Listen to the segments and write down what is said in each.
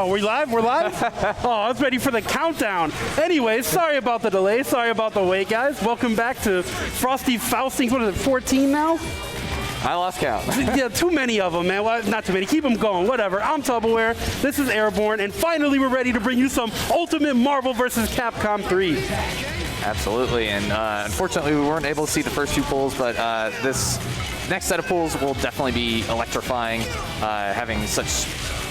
Oh, we live? We're live? Oh, I was ready for the countdown. Anyways, sorry about the delay. Sorry about the wait, guys. Welcome back to Frosty Faustings. What is it, 14 now? I lost count. Yeah, too many of them, man. Well, not too many. Keep them going. Whatever. I'm Tupperware. This is Airborne. And finally, we're ready to bring you some Ultimate Marvel vs. Capcom 3. Absolutely. And unfortunately, we weren't able to see the first two pulls, but this next set of pulls will definitely be electrifying, having such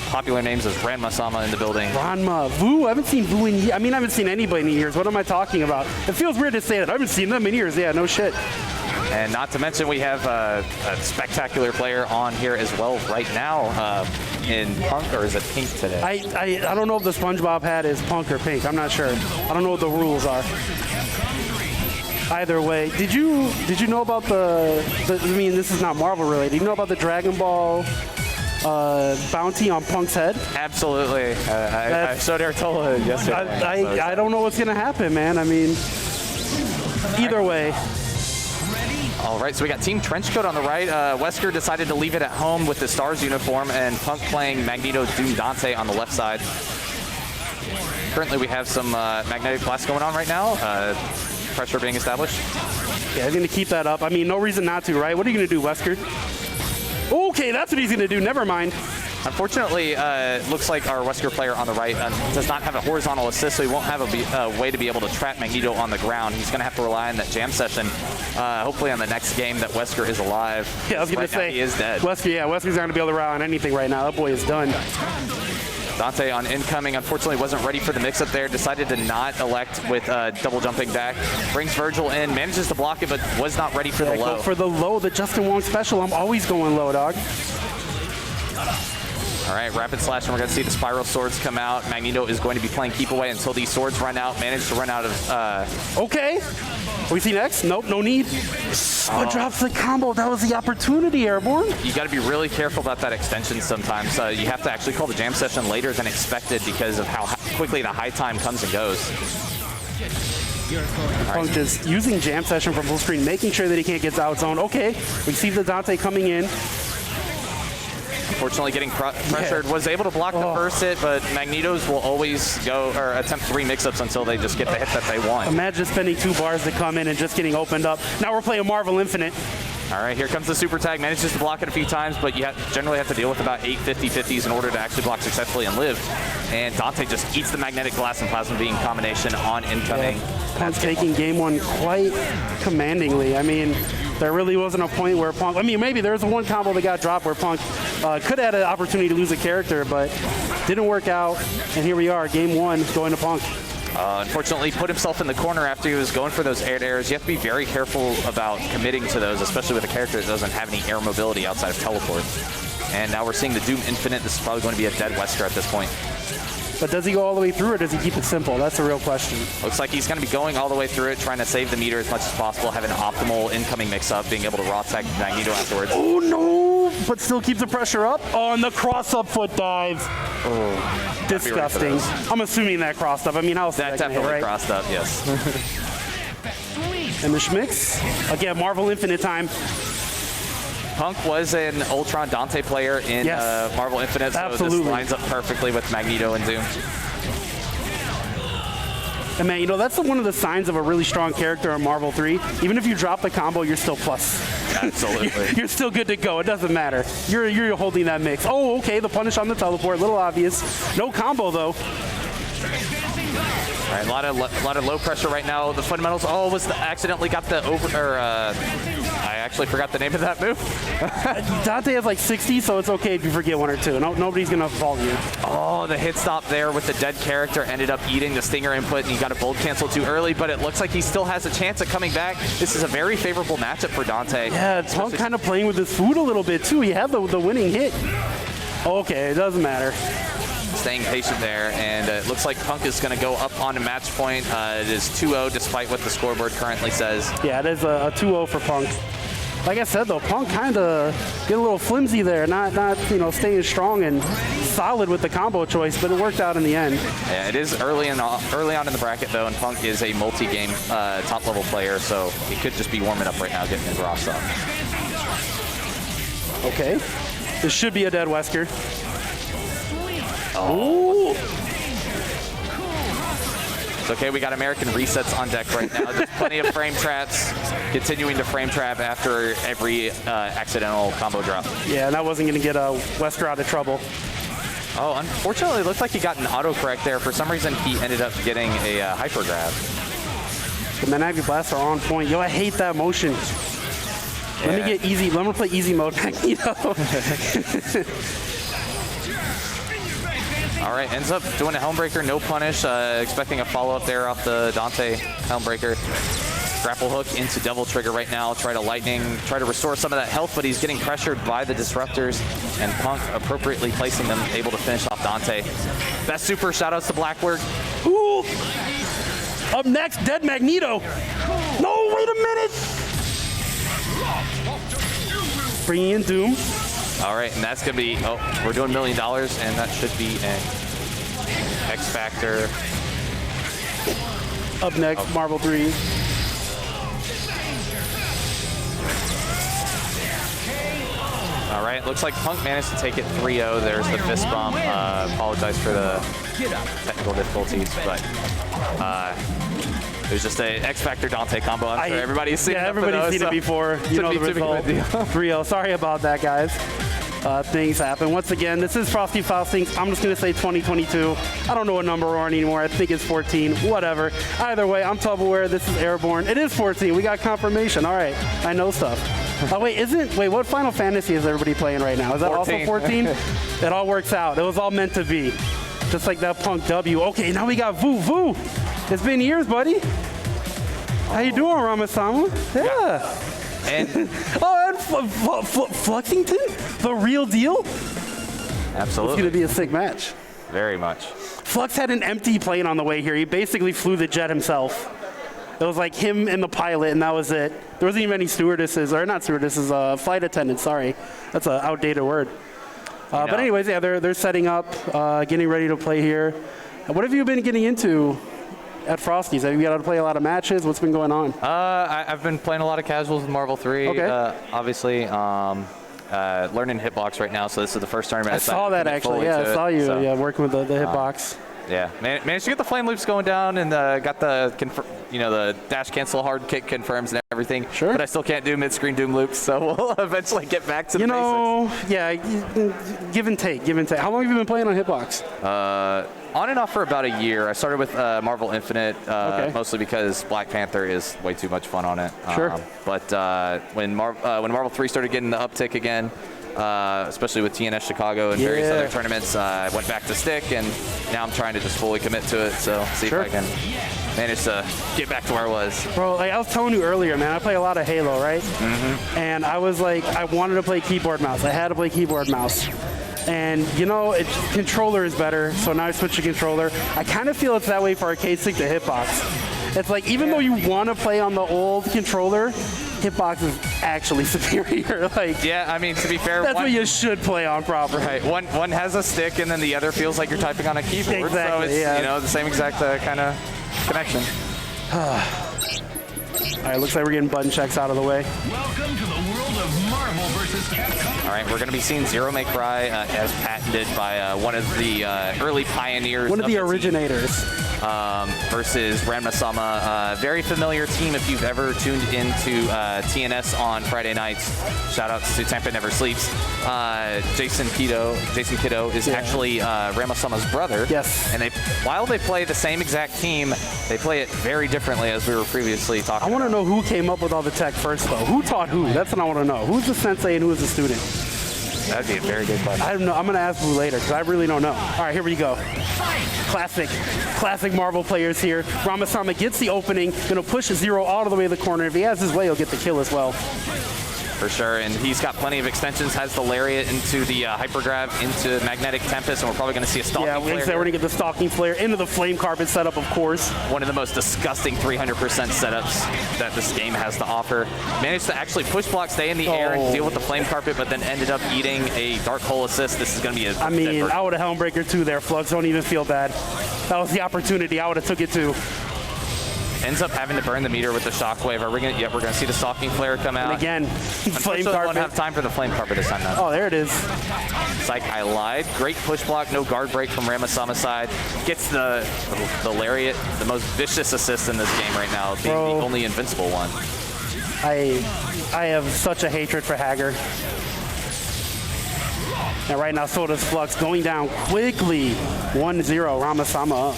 popular names as Ranma-sama in the building. Ranma, Vu, I haven't seen Vu in years. I mean, I haven't seen anybody in years. What am I talking about? It feels weird to say that. I haven't seen them in years. Yeah, no shit. And not to mention, we have a spectacular player on here as well right now in Punk, or is it Pink today? I don't know if the SpongeBob hat is Punk or Pink. I'm not sure. I don't know what the rules are. Either way, did you know about the I mean, this is not Marvel related. Did you know about the Dragon Ball bounty on Punk's head? Absolutely. I showed Ertola yesterday. I don't know what's going to happen, man. I mean, either way. All right, so we got Team Trenchcoat on the right. Wesker decided to leave it at home with the Stars uniform, and Punk playing Magneto Doom Dante on the left side. Currently, we have some magnetic blast going on right now. Pressure being established. Yeah, he's going to keep that up. I mean, no reason not to, right? What are you going to do, Wesker? Okay, that's what he's going to do. Never mind. Unfortunately, looks like our Wesker player on the right does not have a horizontal assist, so he won't have a way to be able to trap Magneto on the ground. He's going to have to rely on that jam session, hopefully on the next game that Wesker is alive. Yeah, I was going to say, he is dead. Wesker, yeah, Wesker's not going to be able to rely on anything right now. That boy is done. Dante on incoming, unfortunately wasn't ready for the mix-up there, decided to not elect with double jumping back. Brings Virgil in, manages to block it, but was not ready for the low. Go for the low, the Justin Wong special. I'm always going low, dog. All right, rapid slash, and we're going to see the spiral swords come out. Magneto is going to be playing keep away until these swords run out. Managed to run out of... Okay. What we see next? Nope, no need. Oh, drops the combo. That was the opportunity, Airborne. You got to be really careful about that extension sometimes. You have to actually call the jam session later than expected because of how quickly the high time comes and goes. Punk just using jam session from full screen, making sure that he can't get out zone. Okay, we see the Dante coming in. Unfortunately, getting pressured, was able to block the first hit, but Magnetos will always go or attempt 3 mix-ups until they just get the hit that they want. Imagine spending 2 bars to come in and just getting opened up. Now we're playing Marvel Infinite. All right, here comes the super tag. Manages to block it a few times, but you generally have to deal with about 8 50-50s in order to actually block successfully and live. And Dante just eats the magnetic glass and plasma beam combination on incoming. Yeah. Punk's taking game 1 quite commandingly. I mean, there really wasn't a point where Punk, I mean, maybe there was one combo that got dropped where Punk could have had an opportunity to lose a character, but didn't work out. And here we are, game 1 going to Punk. Unfortunately, put himself in the corner after he was going for those air airs. You have to be very careful about committing to those, especially with a character that doesn't have any air mobility outside of teleport. And now we're seeing the Doom Infinite. This is probably going to be a dead Wesker at this point. But does he go all the way through, or does he keep it simple? That's a real question. Looks like he's going to be going all the way through it, trying to save the meter as much as possible, have an optimal incoming mix-up, being able to raw tag Magneto afterwards. Oh, no! But still keeps the pressure up. Oh, and the cross-up foot dive. Oh, disgusting. I'm assuming that crossed up. I mean, how else that definitely hit, right? Crossed up, yes. And the Schmicks. Again, Marvel Infinite time. Punk was an Ultron Dante player in Marvel Infinite, so this lines up perfectly with Magneto and Doom. And man, you know, that's one of the signs of a really strong character in Marvel 3. Even if you drop the combo, you're still plus. Absolutely. you're still good to go. It doesn't matter. You're holding that mix. Oh, okay, the punish on the teleport, a little obvious. No combo, though. All right, a lot of low pressure right now. The fundamentals. Oh, accidentally got the over. Or I actually forgot the name of that move. Dante has like 60, so it's okay if you forget 1 or 2. Nobody's gonna fault you. Oh, the hit stop there with the dead character ended up eating the stinger input, and he got a bold cancel too early. But it looks like he still has a chance at coming back. This is a very favorable matchup for Dante. Yeah, Punk kind of playing with his food a little bit too. He had the winning hit. Okay, it doesn't matter. Staying patient there, and it looks like Punk is going to go up on a match point. It is 2-0 despite what the scoreboard currently says. Yeah, it is a 2-0 for Punk. Like I said, though, Punk kind of get a little flimsy there, not you know, staying strong and solid with the combo choice, but it worked out in the end. Yeah, it is early on in the bracket, though, and Punk is a multi-game top-level player, so he could just be warming up right now, getting his Ross up. Okay. This should be a dead Wesker. Ooh. It's okay, we got American resets on deck right now. There's plenty of frame traps, continuing to frame trap after every accidental combo drop. Yeah, and that wasn't going to get Wesker out of trouble. Oh, unfortunately, it looks like he got an autocorrect there. For some reason, he ended up getting a hyper grab. The Magnetic Blasts are on point. Yo, I hate that motion. Yeah. Let me get easy. Let me play easy mode, Magneto. All right, ends up doing a Helmbreaker, no punish. Expecting a follow-up there off the Dante Helmbreaker. Grapple hook into Devil Trigger right now. Try to lightning, try to restore some of that health, but he's getting pressured by the Disruptors, and Punk appropriately placing them, able to finish off Dante. Best super, shoutouts to Blackbird. Ooh. Up next, Dead Magneto. No, wait a minute. Bringing in Doom. All right, and that's gonna be, oh, we're doing $1 million, and that should be an X Factor. Up next, Marvel 3. All right, looks like Punk managed to take it 3-0. There's the fist bump. Apologize for the technical difficulties, but it was just an X Factor Dante combo. I'm sure everybody's seen it. Yeah, everybody's seen it before. You know the result. 3-0. Sorry about that, guys. Things happen. Once again, this is Frosty Faustings. I'm just going to say 2022. I don't know what number we're on anymore. I think it's 14. Whatever. Either way, I'm Tubbleware. This is Airborne. It is 14. We got confirmation. All right. I know stuff. Oh, wait, what Final Fantasy is everybody playing right now? Is that 14. Also 14? It all works out. It was all meant to be. Just like that Punk W. Okay, now we got Voo. It's been years, buddy. How you doing, Ramasama? Yeah. And Fluxington? The real deal? Absolutely. It's going to be a sick match. Very much. Flux had an empty plane on the way here. He basically flew the jet himself. It was like him and the pilot, and that was it. There wasn't even any stewardesses, or not stewardesses, flight attendants, sorry. That's an outdated word. But anyways, yeah, they're setting up, getting ready to play here. What have you been getting into at Frosty's? Have you got to play a lot of matches? What's been going on? I've been playing a lot of casuals with Marvel 3, obviously. Learning hitbox right now, so this is the first tournament I saw that actually. Yeah, I saw you working with the hitbox. Yeah, managed to get the flame loops going down, and got the the dash cancel hard kick confirms and everything. Sure. But I still can't do mid-screen doom loops, so we'll eventually get back to the basics. Yeah, give and take. How long have you been playing on hitbox? On and off for about a year. I started with Marvel Infinite, mostly because Black Panther is way too much fun on it. Sure. But when Marvel 3 started getting the uptick again, especially with TNS Chicago and various other tournaments, I went back to stick, and now I'm trying to just fully commit to it. So see if I can manage to get back to where I was. Bro, like I was telling you earlier, man, I play a lot of Halo, right? Mm-hmm. And I was like, I wanted to play keyboard mouse. I had to play keyboard mouse. And controller is better, so now I switched to controller. I kind of feel it's that way for arcade stick to hitbox. It's like, even though you want to play on the old controller, hitbox is actually superior. Yeah, I mean, to be fair, that's what you should play on proper. Right, one has a stick, and then the other feels like you're typing on a keyboard. Exactly, so it's the same exact kind of connection. All right, looks like we're getting button checks out of the way. Welcome to the world of Marvel vs. Capcom. All right, we're going to be seeing Zero May Cry as patented by one of the early pioneers. One of the originators. Versus Ranma-sama. Very familiar team if you've ever tuned into TNS on Friday nights. Shout out to Tampa Never Sleeps. Jason Kiddo is actually Ranma-sama's brother. Yes. And while they play the same exact team, they play it very differently, as we were previously talking about. I want to know who came up with all the tech first, though. Who taught who? That's what I want to know. Who's the sensei and who is the student? That'd be a very good question. I don't know. I'm going to ask Blue later, because I really don't know. All right, here we go. Classic Marvel players here. Ramasama gets the opening, going to push Zero all the way to the corner. If he has his way, he'll get the kill as well. For sure, and he's got plenty of extensions, has the Lariat into the Hyper Grab, into Magnetic Tempest, and we're probably going to see a Stalking Flare. Yeah, we're going to get the Stalking Flare into the Flame Carpet setup, of course. One of the most disgusting 300% setups that this game has to offer. Managed to actually push block, stay in the air, and deal with the Flame Carpet, but then ended up eating a Dark Hole assist. This is going to be I would have Helmbreaker too there, Flux. Don't even feel bad. That was the opportunity. I would have took it too. ends up having to burn the meter with the shockwave. Are we gonna? Yep, we're gonna see the stalking flare come out. And again, flame Unfortunately, we won't carpet. have time for the flame carpet this time, though. Oh, there it is. Psych, I lied. Great push block, no guard break from Ramasama's side. Gets the lariat, the most vicious assist in this game right now, being the only invincible one. I have such a hatred for Hager. And right now, so does Flux, going down quickly. 1-0, Ramasama up.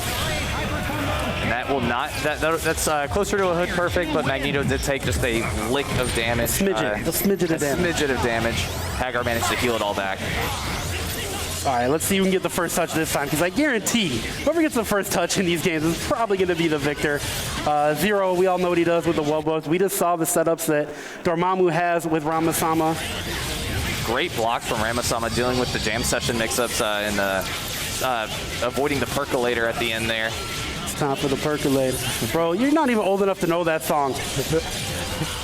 And that will not, that's closer to a hood perfect, but Magneto did take just a lick of damage. A smidget of damage. Hagar managed to heal it all back. All right, let's see who can get the first touch this time, because I guarantee whoever gets the first touch in these games is probably going to be the victor. Zero, we all know what he does with the wobos. We just saw the setups that Dormammu has with Ramasama. Great block from Ramasama dealing with the jam session mix-ups and avoiding the percolator at the end there. It's time for the percolator. Bro, you're not even old enough to know that song.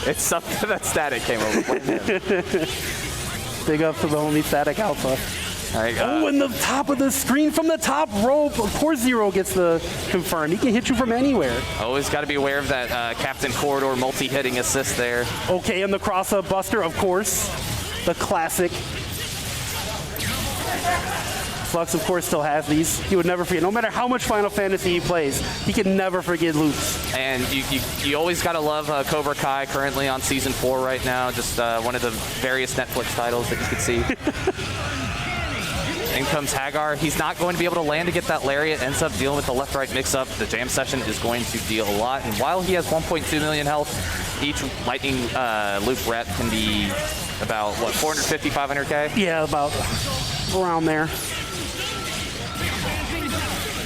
It's something that Static came over with. Big up to the homie Static Alpha. All right, Oh, and the top of the screen from the top rope. Of course, Zero gets the confirm. He can hit you from anywhere. Always got to be aware of that Captain Corridor multi-hitting assist there. Okay, and the cross-up buster, of course. The classic. Flux, of course, still has these. He would never forget. No matter how much Final Fantasy he plays, he can never forget loops. And you always got to love Cobra Kai, currently on Season 4 right now. Just one of the various Netflix titles that you could see. In comes Hagar. He's not going to be able to land to get that lariat. Ends up dealing with the left-right mix-up. The jam session is going to deal a lot. And while he has 1.2 million health, each lightning loop rep can be about, what, 450, 500K? Yeah, about around there.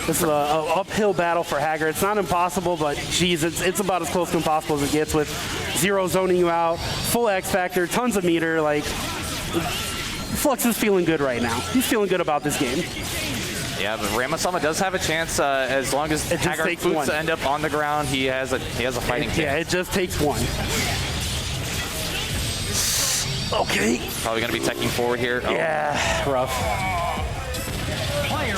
This is an uphill battle for Hagar. It's not impossible, but geez, it's about as close to impossible as it gets with Zero zoning you out, full X Factor, tons of meter. Like, Flux is feeling good right now. He's feeling good about this game. Yeah, but Ramasama does have a chance as long as Hagar's boots end up on the ground. He has a fighting chance. Yeah, it just takes one. Okay. Probably going to be teching forward here. Oh. Yeah, rough.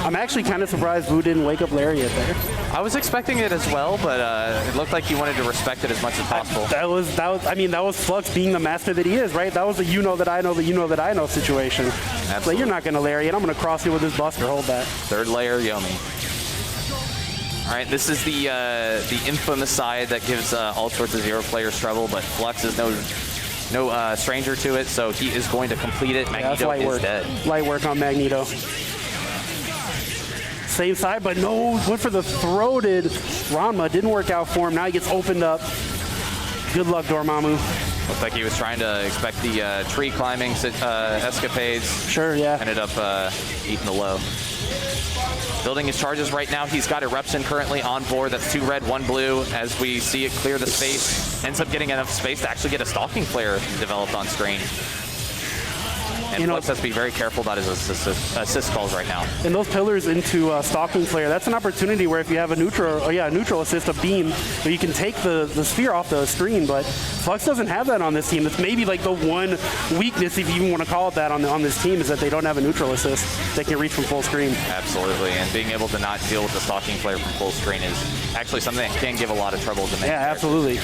I'm actually kind of surprised Vu didn't wake up Lariat there. I was expecting it as well, but it looked like he wanted to respect it as much as possible. That was Flux being the master that he is, right? That was the you know that I know situation. Absolutely. Like, you're not going to Lariat. I'm going to cross you with this Buster. Hold that. Third layer Yomi. All right, this is the infamous side that gives all sorts of Zero players trouble, but Flux is no stranger to it, so he is going to complete it. Magneto is dead. Light work on Magneto. Same side, but no, went for the throated Ranma. Didn't work out for him. Now he gets opened up. Good luck, Dormammu. Looked like he was trying to expect the tree climbing escapades. Sure, yeah. Ended up eating the low. Building his charges right now. He's got Eruption currently on board. That's 2 red, 1 blue. As we see it clear the space, ends up getting enough space to actually get a stalking flare developed on screen. And Flux has to be very careful about his assist calls right now. And those pillars into stalking flare, that's an opportunity where if you have a neutral assist, a beam, where you can take the sphere off the screen, but Flux doesn't have that on this team. It's maybe like the one weakness, if you even want to call it that, on this team, is that they don't have a neutral assist that can reach from full screen. Absolutely, and being able to not deal with the stalking flare from full screen is actually something that can give a lot of trouble to make. Yeah, absolutely.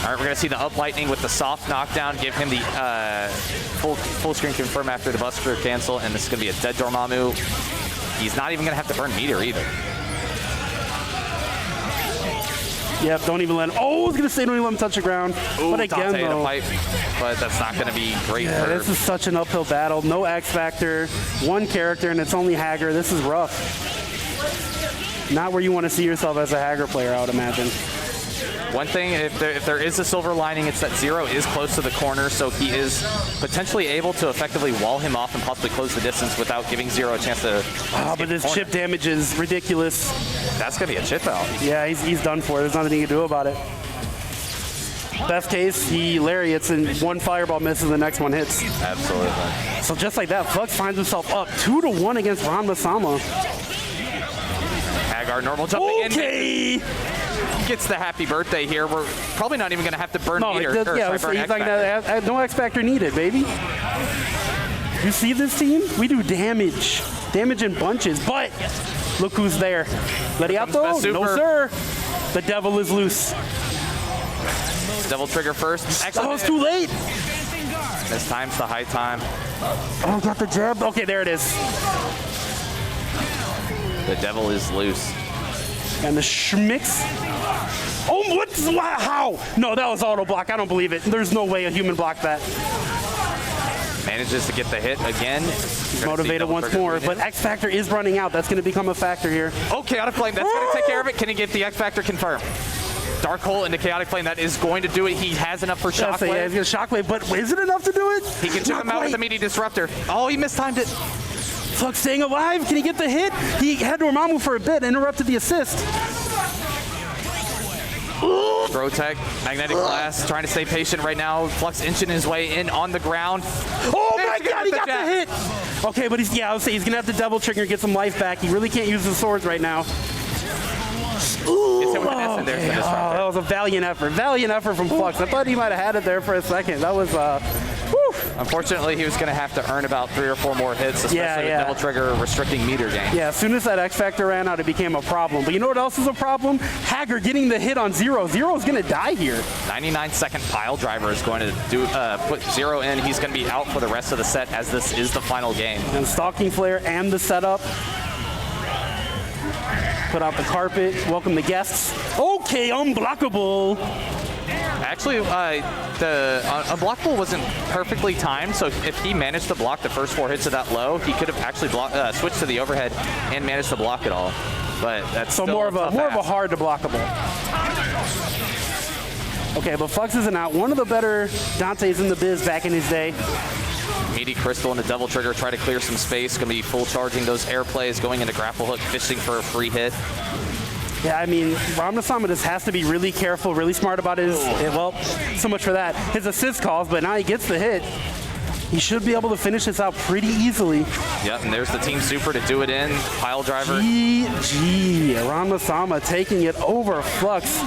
All right, we're going to see the up lightning with the soft knockdown, give him the full screen confirm after the Buster cancel, and this is going to be a dead Dormammu. He's not even going to have to burn meter either. Yep, don't even let him. Oh, I was going to say don't even let him touch the ground. Ooh, but again, Dante though, pipe, but that's not going to be great for this is such an uphill battle. No X Factor, one character, and it's only Hagar. This is rough. Not where you want to see yourself as a Hagar player, I would imagine. One thing, if there is a silver lining, it's that Zero is close to the corner, so he is potentially able to effectively wall him off and possibly close the distance without giving Zero a chance to but his chip damage is ridiculous. That's going to be a chip out. Yeah, he's done for. There's nothing he can do about it. Best case, he lariats and one fireball misses, the next one hits. Absolutely. So just like that, Flux finds himself up 2-1 against Ramasama. Hagar normal jumping in. Okay. Gets the happy birthday here. We're probably not even going to have to burn meter. He's like, no X Factor needed, baby. You see this team? We do damage in bunches, but look who's there. Letty out though? No, sir. The devil is loose. Devil trigger first. That was too late. This time's the high time. Oh, got the jab. Okay, there it is. The devil is loose. And the schmicks. Oh, what? How? No, that was auto block. I don't believe it. There's no way a human blocked that. Manages to get the hit again. Motivated once more, but X Factor is running out. That's going to become a factor here. Oh, Chaotic Flame. That's going to take care of it. Can he get the X Factor confirmed? Dark Hole into Chaotic Flame. That is going to do it. He has enough for Shockwave. Yeah, he's going to Shockwave, but is it enough to do it? He can take him out with the meaty disruptor. Oh, he mistimed it. Flux staying alive. Can he get the hit? He had Dormammu for a bit, interrupted the assist. Throw tech, magnetic blast, trying to stay patient right now. Flux inching his way in on the ground. Oh my God, he got the hit. Okay, but he's, I would say he's gonna have to double trigger and get some life back. He really can't use the swords right now. Gets hit with an S and there's the disruptor. Oh, that was a valiant effort from Flux. I thought he might have had it there for a second. That was, Unfortunately, he was going to have to earn about 3 or 4 more hits, especially with double trigger restricting meter gain. Yeah, as soon as that X Factor ran out, it became a problem. But you know what else is a problem? Hager getting the hit on Zero. Zero's going to die here. 99-second pile driver is going to put Zero in. He's going to be out for the rest of the set as this is the final game. And Stalking Flare and the setup. Put out the carpet. Welcome the guests. Okay, unblockable. Actually, the unblockable wasn't perfectly timed, so if he managed to block the first 4 hits of that low, he could have actually switched to the overhead and managed to block it all. But that's so still more of a hard to blockable. Okay, but Flux isn't out. One of the better Dantes in the biz back in his day. Meaty Crystal into double trigger, try to clear some space. Going to be full charging those air plays, going into grapple hook, fishing for a free hit. Yeah, I mean, Ranma just has to be really careful, really smart about his, well, so much for that. His assist calls, but now he gets the hit. He should be able to finish this out pretty easily. Yep, and there's the team super to do it in. Pile driver. GG. Ranma taking it over Flux.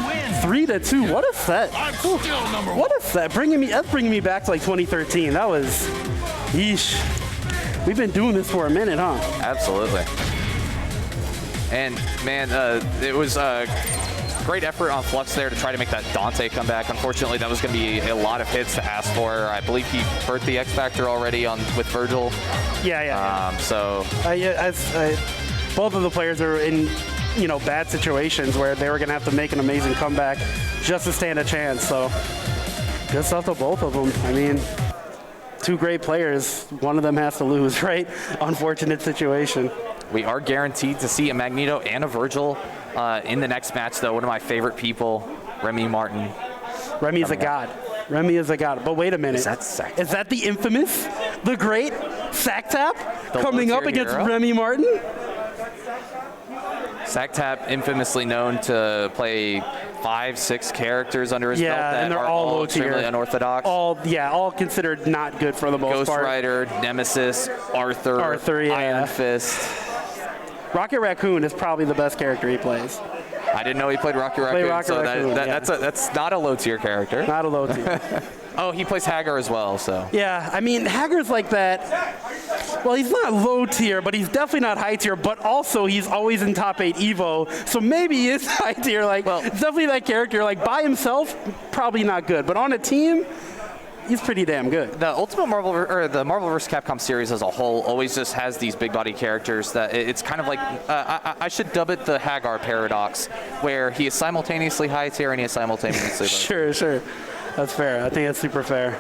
3-2. What a set. What a set. That's bringing me back to like 2013. That was, yeesh. We've been doing this for a minute, huh? Absolutely. And man, it was a great effort on Flux there to try to make that Dante come back. Unfortunately, that was going to be a lot of hits to ask for. I believe he burnt the X Factor already with Virgil. Yeah. So both of the players are in, bad situations where they were going to have to make an amazing comeback just to stand a chance. So good stuff to both of them. I mean, 2 great players. One of them has to lose, right? Unfortunate situation. We are guaranteed to see a Magneto and a Virgil in the next match, though. One of my favorite people, Remy Martin. Remy is a god. Remy is a god. But wait a minute. Is that Sacktap? Is that the infamous, the great Sacktap coming up against hero? Remy Martin? Sacktap, infamously known to play 5-6 characters under his belt that and they're are all low extremely tier. Unorthodox. All considered not good for the most Ghost part. Rider, Nemesis, Arthur, Iron Fist. Rocket Raccoon is probably the best character he plays. I didn't know he played Rocket Raccoon, that's not a low tier character. Not a low tier. Oh, he plays Hagar as well, so. Yeah, I mean, Hagar's like that. Well, he's not low tier, but he's definitely not high tier, but also he's always in top 8 Evo, so maybe he is high tier. It's definitely that character. Like, by himself, probably not good, but on a team, he's pretty damn good. The Ultimate Marvel, or the Marvel vs. Capcom series as a whole, always just has these big body characters that it's kind of like, I should dub it the Hagar paradox, where he is simultaneously high tier and he is simultaneously low. Sure. That's fair. I think that's super fair.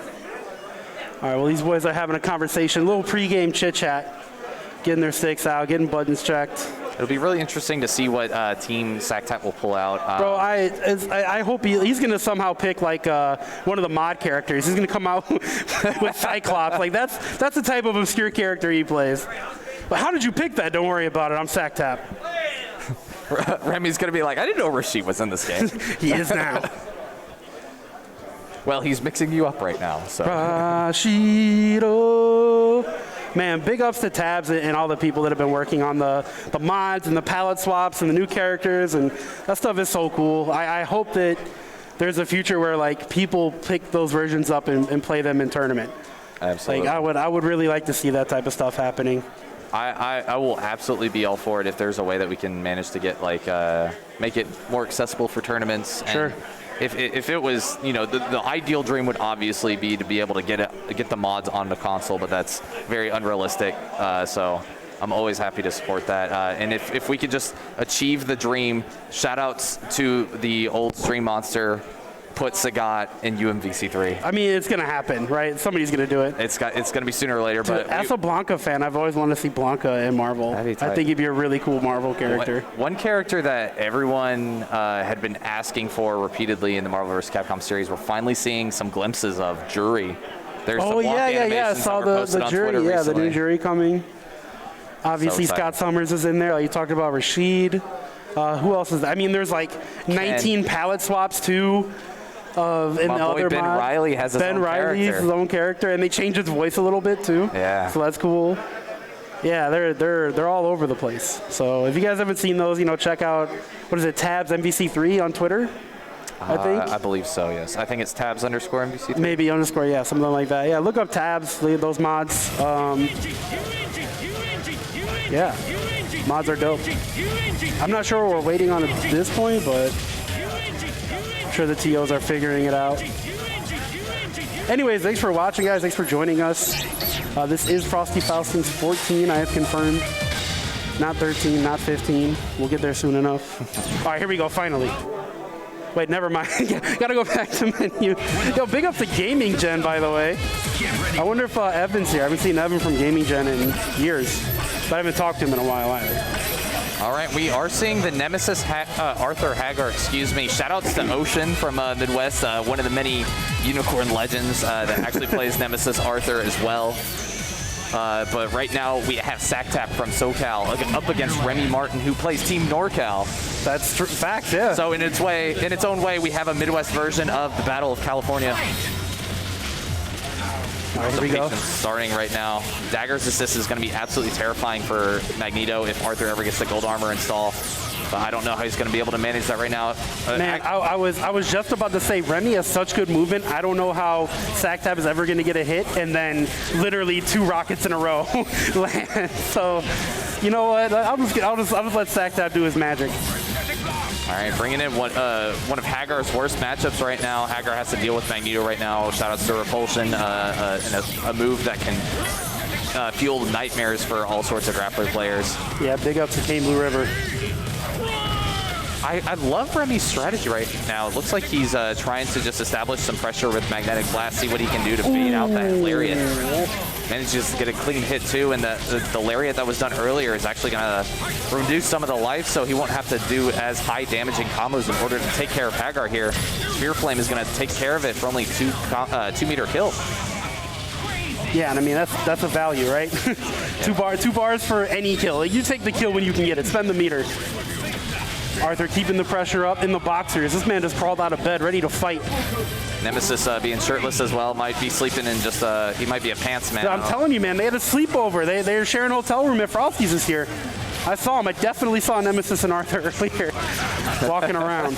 All right, well, these boys are having a conversation, a little pregame chit-chat, getting their stakes out, getting buttons checked. It'll be really interesting to see what Team Sacktap will pull out. Bro, I hope he's going to somehow pick like one of the mod characters. He's going to come out with Cyclops. Like that's the type of obscure character he plays. But how did you pick that? Don't worry about it. I'm Sacktap. Remy's going to be like, I didn't know Rashid was in this game. He is now. Well, he's mixing you up right now. So. Rashido. Man, big ups to Tabs and all the people that have been working on the mods and the palette swaps and the new characters, and that stuff is so cool. I hope that there's a future where like people pick those versions up and play them in tournament. Absolutely. Like I would really like to see that type of stuff happening. I will absolutely be all for it if there's a way that we can manage to get like make it more accessible for tournaments. Sure. And if it was, you know, the ideal dream would obviously be to be able to get the mods on the console, but that's very unrealistic. So I'm always happy to support that. And if we could just achieve the dream, shout outs to the old Stream Monster, put Sagat in UMVC3. I mean, it's going to happen, right? Somebody's going to do it. It's going to be sooner or later. Dude, but as a Blanca fan, I've always wanted to see Blanca in Marvel. I think he'd be a really cool Marvel character. One character that everyone had been asking for repeatedly in the Marvel vs. Capcom series, we're finally seeing some glimpses of Jury. There's some Blanca I saw the Jury, the new Jury coming. Obviously, Scott Summers is in there. Like you talked about Rashid. Who else is there? I mean, there's like 19 palette swaps too. In the other Ben mod. Riley has his own Riley's character. his own character, and they changed his voice a little bit too. Yeah. So that's cool. Yeah, they're all over the place. So if you guys haven't seen those, you know, check out what is it, Tabs MVC3 on Twitter. I think. I believe so. Yes. I think it's Tabs_MVC3. Maybe _ yeah, something like that. Yeah, look up Tabs. Those mods. Yeah, mods are dope. I'm not sure what we're waiting on at this point, but I'm sure the TOs are figuring it out. Anyways, thanks for watching, guys. Thanks for joining us. This is Frosty Faustings 14, I have confirmed. Not 13, not 15. We'll get there soon enough. All right, here we go, finally. Wait, never mind. Gotta go back to menu. Yo, big up to Gaming Gen, by the way. I wonder if Evan's here. I haven't seen Evan from Gaming Gen in years, but I haven't talked to him in a while either. All right, we are seeing the Nemesis Arthur Hagar, excuse me. Shoutouts to Ocean from Midwest, one of the many unicorn legends that actually plays Nemesis Arthur as well. But right now we have Sacktap from SoCal up against Remy Martin, who plays Team NorCal. That's fact, yeah. So in its own way, we have a Midwest version of the Battle of California. All right, here we go. Starting right now. Dagger's assist is going to be absolutely terrifying for Magneto if Arthur ever gets the gold armor install. But I don't know how he's going to be able to manage that right now. Man, I was just about to say, Remy has such good movement. I don't know how Sacktap is ever going to get a hit and then literally 2 rockets in a row land. So, you know what? I'll just let Sacktap do his magic. All right, bringing in one of Hagar's worst matchups right now. Hagar has to deal with Magneto right now. Shoutouts to Repulsion, and a move that can fuel nightmares for all sorts of grappler players. Yeah, big up to Kane Blue River. I love Remy's strategy right now. It looks like he's trying to just establish some pressure with Magnetic Blast, see what he can do to bait out that Lariat. Manages to get a clean hit too, and the Lariat that was done earlier is actually going to reduce some of the life, so he won't have to do as high damaging combos in order to take care of Hagar here. Sphere Flame is going to take care of it for only 2 meter kill. Yeah, and I mean that's a value, right? two bars for any kill. Like, you take the kill when you can get it. Spend the meter. Arthur keeping the pressure up in the boxers. This man just crawled out of bed, ready to fight. Nemesis being shirtless as well, might be sleeping in just, he might be a pants man. I'm telling you, man, they had a sleepover. They're sharing a hotel room at Frosty's this year. I saw him. I definitely saw Nemesis and Arthur earlier walking around.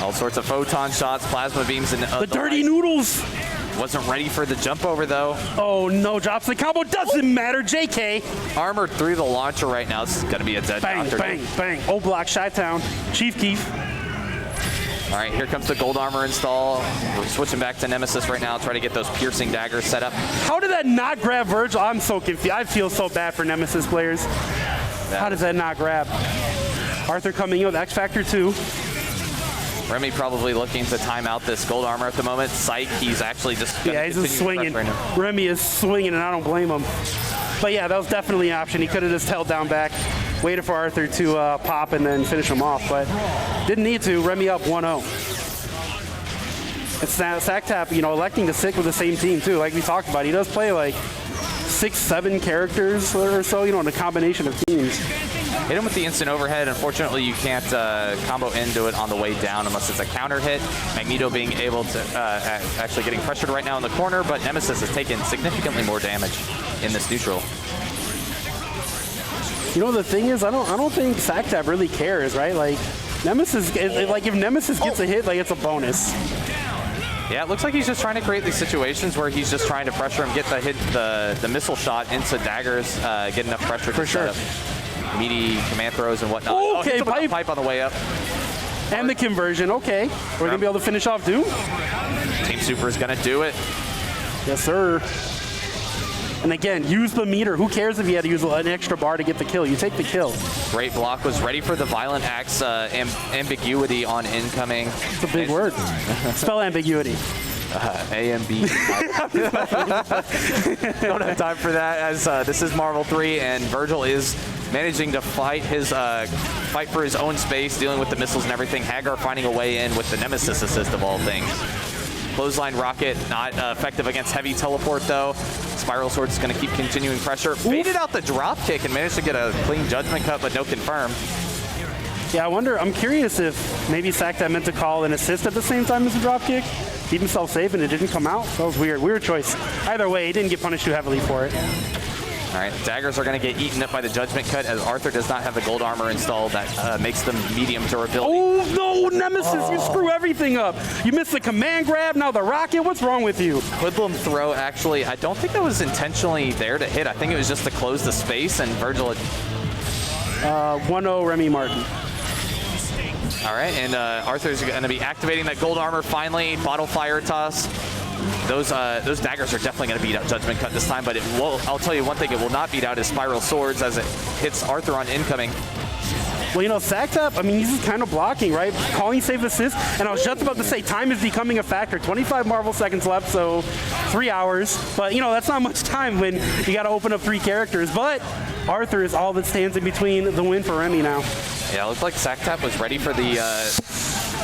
All sorts of photon shots, plasma beams, and the dirty noodles. Wasn't ready for the jump over though. Oh no, drops the combo, doesn't matter, JK. Armored through the launcher right now. This is gonna be a dead bang, doctor. Bang, bang. O Block, Chi-Town, Chief Keef. All right, here comes the gold armor install. We're switching back to Nemesis right now, try to get those piercing daggers set up. How did that not grab Virgil? I'm so confused. I feel so bad for Nemesis players. How does that not grab? Arthur coming in with X Factor 2. Remy probably looking to time out this gold armor at the moment. Psych, he's actually just he's just swinging. Right, Remy is swinging, and I don't blame him. But yeah, that was definitely an option. He could have just held down back, waited for Arthur to pop, and then finish him off. But didn't need to. Remy up 1-0. It's Sacktap, you know, electing to stick with the same team too. Like we talked about, he does play like 6-7 characters or so, you know, in a combination of teams. Hit him with the instant overhead. Unfortunately, you can't combo into it on the way down unless it's a counter hit. Magneto being able to actually getting pressured right now in the corner, but Nemesis has taken significantly more damage in this neutral. You know, the thing is, I don't think Sacktap really cares, right? Like Nemesis, like if Nemesis gets a hit, like it's a bonus. Yeah, it looks like he's just trying to create these situations where he's just trying to pressure him, get the missile shot into daggers, get enough pressure to set up meaty command throws and whatnot. Okay, pipe on the way up. And the conversion, okay. We're going to be able to finish off Doom? Team Super is going to do it. Yes, sir. And again, use the meter. Who cares if you had to use an extra bar to get the kill? You take the kill. Great block. Was ready for the Violent Axe ambiguity on incoming. It's a big word. Spell ambiguity. A-M-B. Don't have time for that, as this is Marvel 3, and Virgil is managing to fight for his own space, dealing with the missiles and everything. Hagar finding a way in with the Nemesis assist of all things. Clothesline rocket, not effective against heavy teleport though. Spiral Sword is going to keep continuing pressure. Baited out the drop kick and managed to get a clean judgment cut, but no confirm. Yeah, I wonder, I'm curious if maybe Sacktap meant to call an assist at the same time as the drop kick. Keep himself safe and it didn't come out. That was weird. Weird choice. Either way, he didn't get punished too heavily for it. All right, daggers are going to get eaten up by the judgment cut as Arthur does not have the gold armor installed. That makes them medium durability. Oh, no, Nemesis, you screw everything up. You missed the command grab, now the rocket. What's wrong with you? Hoodlum throw, actually, I don't think that was intentionally there to hit. I think it was just to close the space, and Virgil had... 1-0 Remy Martin. All right, and Arthur's going to be activating that gold armor finally. Bottle fire toss. Those daggers are definitely going to beat out Judgment Cut this time, but it will. I'll tell you one thing, it will not beat out his Spiral Swords as it hits Arthur on incoming. Well, you know, Sacktap, I mean, he's just kind of blocking, right? Calling safe assist, and I was just about to say time is becoming a factor. 25 Marvel seconds left, so 3 hours. But, you know, that's not much time when you got to open up 3 characters. But Arthur is all that stands in between the win for Remy now. Yeah, it looked like Sacktap was ready for the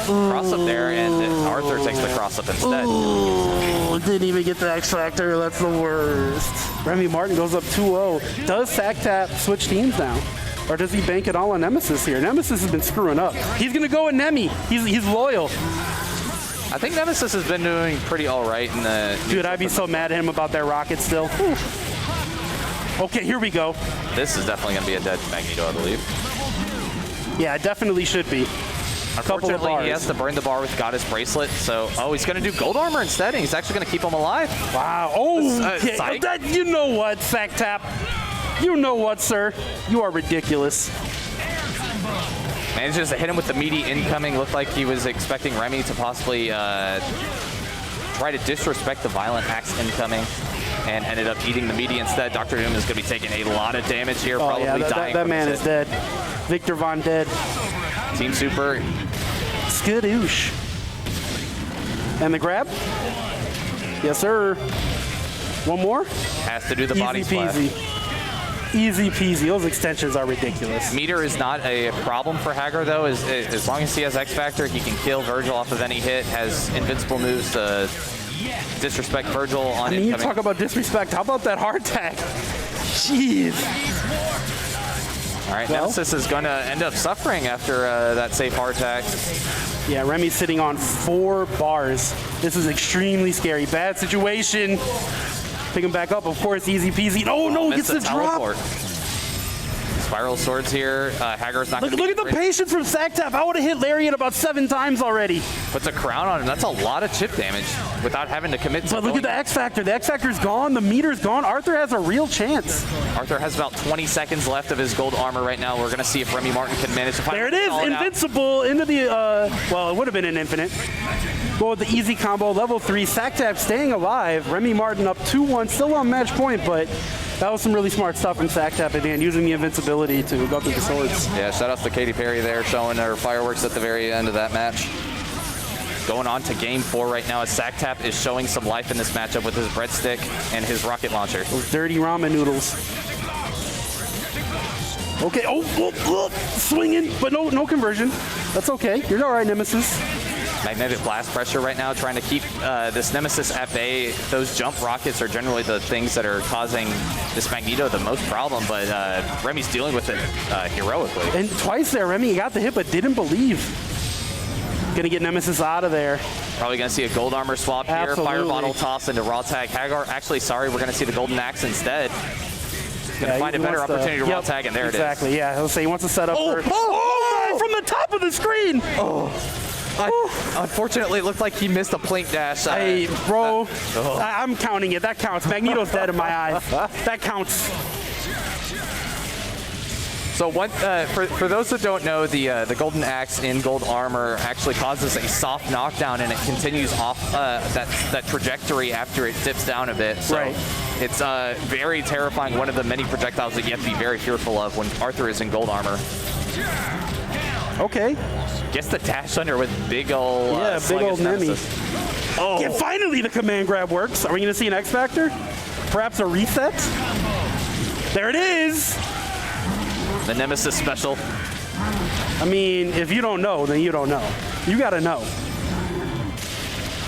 cross-up there, and Arthur takes the cross-up instead. Ooh, didn't even get the X Factor. That's the worst. Remy Martin goes up 2-0. Does Sacktap switch teams now? Or does he bank it all on Nemesis here? Nemesis has been screwing up. He's going to go with Nemi. He's loyal. I think Nemesis has been doing pretty all right in the... Dude, I'd be so mad at him about that rocket still. Whew. Okay, here we go. This is definitely going to be a dead Magneto, I believe. Yeah, it definitely should be. Unfortunately, he has to burn the bar with Goddess Bracelet, so... Oh, he's going to do Gold Armor instead, and he's actually going to keep him alive. Wow. Oh, you know what, Sacktap? You know what, sir? You are ridiculous. Manages to hit him with the meaty incoming. Looked like he was expecting Remy to possibly try to disrespect the Violent Axe incoming, and ended up eating the meaty instead. Dr. Doom is going to be taking a lot of damage here, probably dying. That man is dead. Victor Von Dead. Team Super. Skadoosh. And the grab? Yes, sir. One more? Has to do the body splash. Easy peasy. Those extensions are ridiculous. Meter is not a problem for Hagar, though. As long as he has X Factor, he can kill Virgil off of any hit, has invincible moves to disrespect Virgil on incoming. You talk about disrespect. How about that hard tag? Jeez. All right, Nemesis is going to end up suffering after that safe hard tag. Yeah, Remy's sitting on 4 bars. This is extremely scary. Bad situation. Pick him back up, of course, easy peasy. Oh, no, he gets the drop. Spiral Swords here. Hagar's not going to Look at the patience from Sacktap. I would have hit Lariat about 7 times already. Puts a crown on him. That's a lot of chip damage without having to commit to But look at the X Factor. The X Factor's gone. The meter's gone. Arthur has a real chance. Arthur has about 20 seconds left of his gold armor right now. We're going to see if Remy Martin can manage to find There it is. Invincible into the, well, it would have been an infinite. Go with the easy combo, level 3. Sacktap staying alive. Remy Martin up 2-1, still on match point, but that was some really smart stuff from Sacktap at the end, using the invincibility to go through the swords. Yeah, shout out to Katy Perry there, showing her fireworks at the very end of that match. Going on to game 4 right now as Sacktap is showing some life in this matchup with his breadstick and his rocket launcher. Those dirty ramen noodles. Okay, swinging, but no conversion. That's okay. You're all right, Nemesis. Magnetic blast pressure right now, trying to keep this Nemesis at bay. Those jump rockets are generally the things that are causing this Magneto the most problem, but Remy's dealing with it heroically. And twice there, Remy got the hit, but didn't believe. Gonna get Nemesis out of there. Probably gonna see a gold armor swap here. Absolutely. Fire bottle toss into raw tag. Hagar, actually, sorry, we're gonna see the golden axe instead. Gonna find a better opportunity to raw tag, and there it is. Exactly, yeah. He'll say he wants to set up for... Oh, from the top of the screen! Oh. Unfortunately, it looked like he missed a plink dash. Hey, bro, I'm counting it. That counts. Magneto's dead in my eyes. That counts. So for those that don't know, the golden axe in gold armor actually causes a soft knockdown, and it continues off that trajectory after it dips down a bit. So right. It's very terrifying. One of the many projectiles that you have to be very fearful of when Arthur is in gold armor. Okay. Gets the dash under with big old big old Remy. Oh. Yeah, finally the command grab works. Are we going to see an X Factor? Perhaps a reset? There it is. The Nemesis special. I mean, if you don't know, then you don't know. You got to know.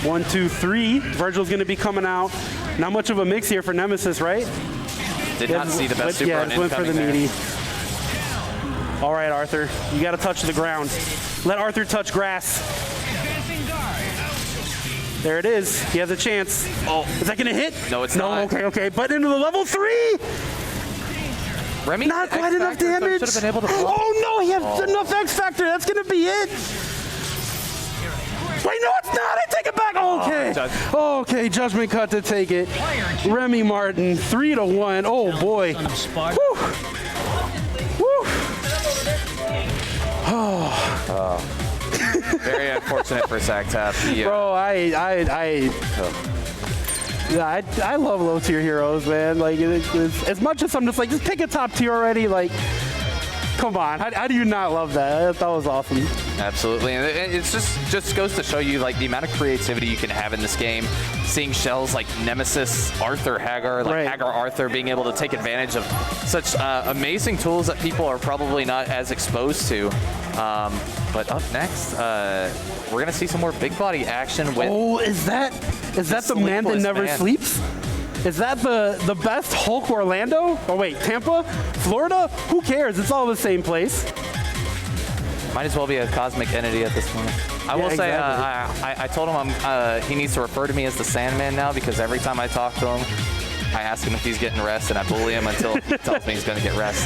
1, 2, 3. Virgil's going to be coming out. Not much of a mix here for Nemesis, right? Did not see the best super yeah, run went for the there. meaty. All right, Arthur. You got to touch the ground. Let Arthur touch grass. There it is. He has a chance. Oh. Is that going to hit? No, it's not. No, okay. But into the level 3. Remy, not quite enough damage. Should have been able to oh, no. He has enough X Factor. That's going to be it. Wait, no, it's not. I take it back. Okay. Okay, judgment cut to take it. Remy Martin, 3-1. Oh, boy. Whew. Whew. Oh. Very unfortunate for Sacktap. Bro, I love low tier heroes, man. Like, as much as I'm just like, just pick a top tier already. Like, come on, how do you not love that? That was awesome. Absolutely, and it just goes to show you like the amount of creativity you can have in this game. Seeing shells like Nemesis, Arthur, Hagar, like Hagar, Arthur, being able to take advantage of such amazing tools that people are probably not as exposed to. But up next, we're gonna see some more big body action with. Oh, is that the man that never sleeps? Is that the best Hulk Orlando? Oh wait, Tampa, Florida? Who cares? It's all the same place. Might as well be a cosmic entity at this point. I will say, I told him he needs to refer to me as the Sandman now, because every time I talk to him, I ask him if he's getting rest, and I bully him until he tells me he's going to get rest.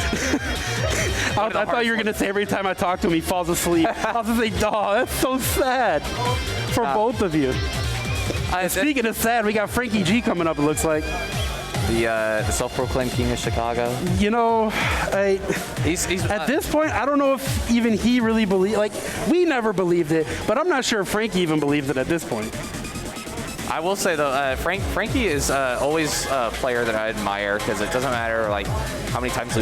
I thought you were going to say every time I talk to him, he falls asleep. I was going to say, oh, that's so sad for both of you. Speaking of sad, we got Frankie G coming up, it looks like. The self-proclaimed king of Chicago. You know, he's at this point, I don't know if even he really believed. Like, we never believed it, but I'm not sure if Frankie even believed it at this point. I will say though, Frankie is always a player that I admire, because it doesn't matter like how many times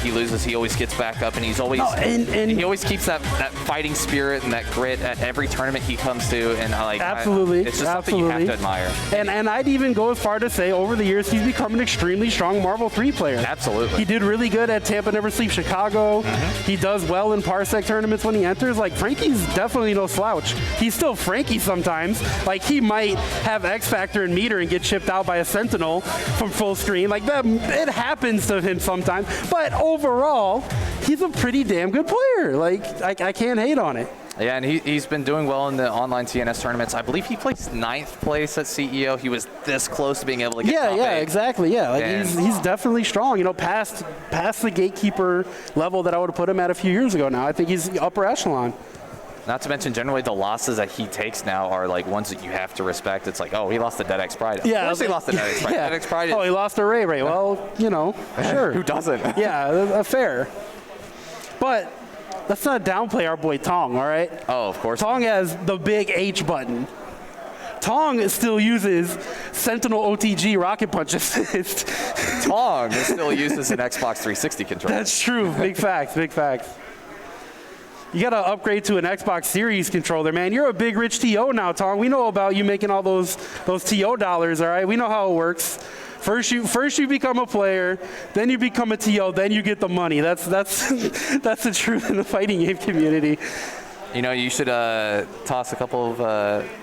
he loses, he always gets back up, and he's always he always keeps that fighting spirit and that grit at every tournament he comes to, and absolutely, it's just something you have to admire. And I'd even go as far to say over the years he's become an extremely strong Marvel 3 player. Absolutely, he did really good at Tampa Never Sleep Chicago. He does well in Parsec tournaments when he enters. Like, Frankie's definitely no slouch. He's still Frankie sometimes. Like, he might have X Factor and meter and get chipped out by a Sentinel from full screen. Like, that, it happens to him sometimes. But overall, he's a pretty damn good player. Like, I can't hate on it. Yeah, and he's been doing well in the online TNS tournaments. I believe he placed 9th place at CEO. He was this close to being able to get top 8. Exactly. Yeah, like, he's definitely strong. You know, past the gatekeeper level that I would have put him at a few years ago. Now I think he's upper echelon. Not to mention, generally the losses that he takes now are like ones that you have to respect. It's like, oh, he lost to Dead X Pride. Yeah, of course he lost to Dead X Pride. Yeah. Dead X Pride. Oh, he lost to Ray. Well, you know, sure. Who doesn't? Yeah, fair. But let's not downplay our boy Tong, all right? Oh, of course. Tong has the big H button. Tong still uses Sentinel OTG Rocket Punch Assist. Tong still uses an Xbox 360 controller. That's true. Big facts, big facts. You got to upgrade to an Xbox Series controller, man. You're a big rich TO now, Tong. We know about you making all those TO dollars, all right? We know how it works. First you become a player, then you become a TO, then you get the money. That's the truth in the fighting game community. You know, you should toss a couple of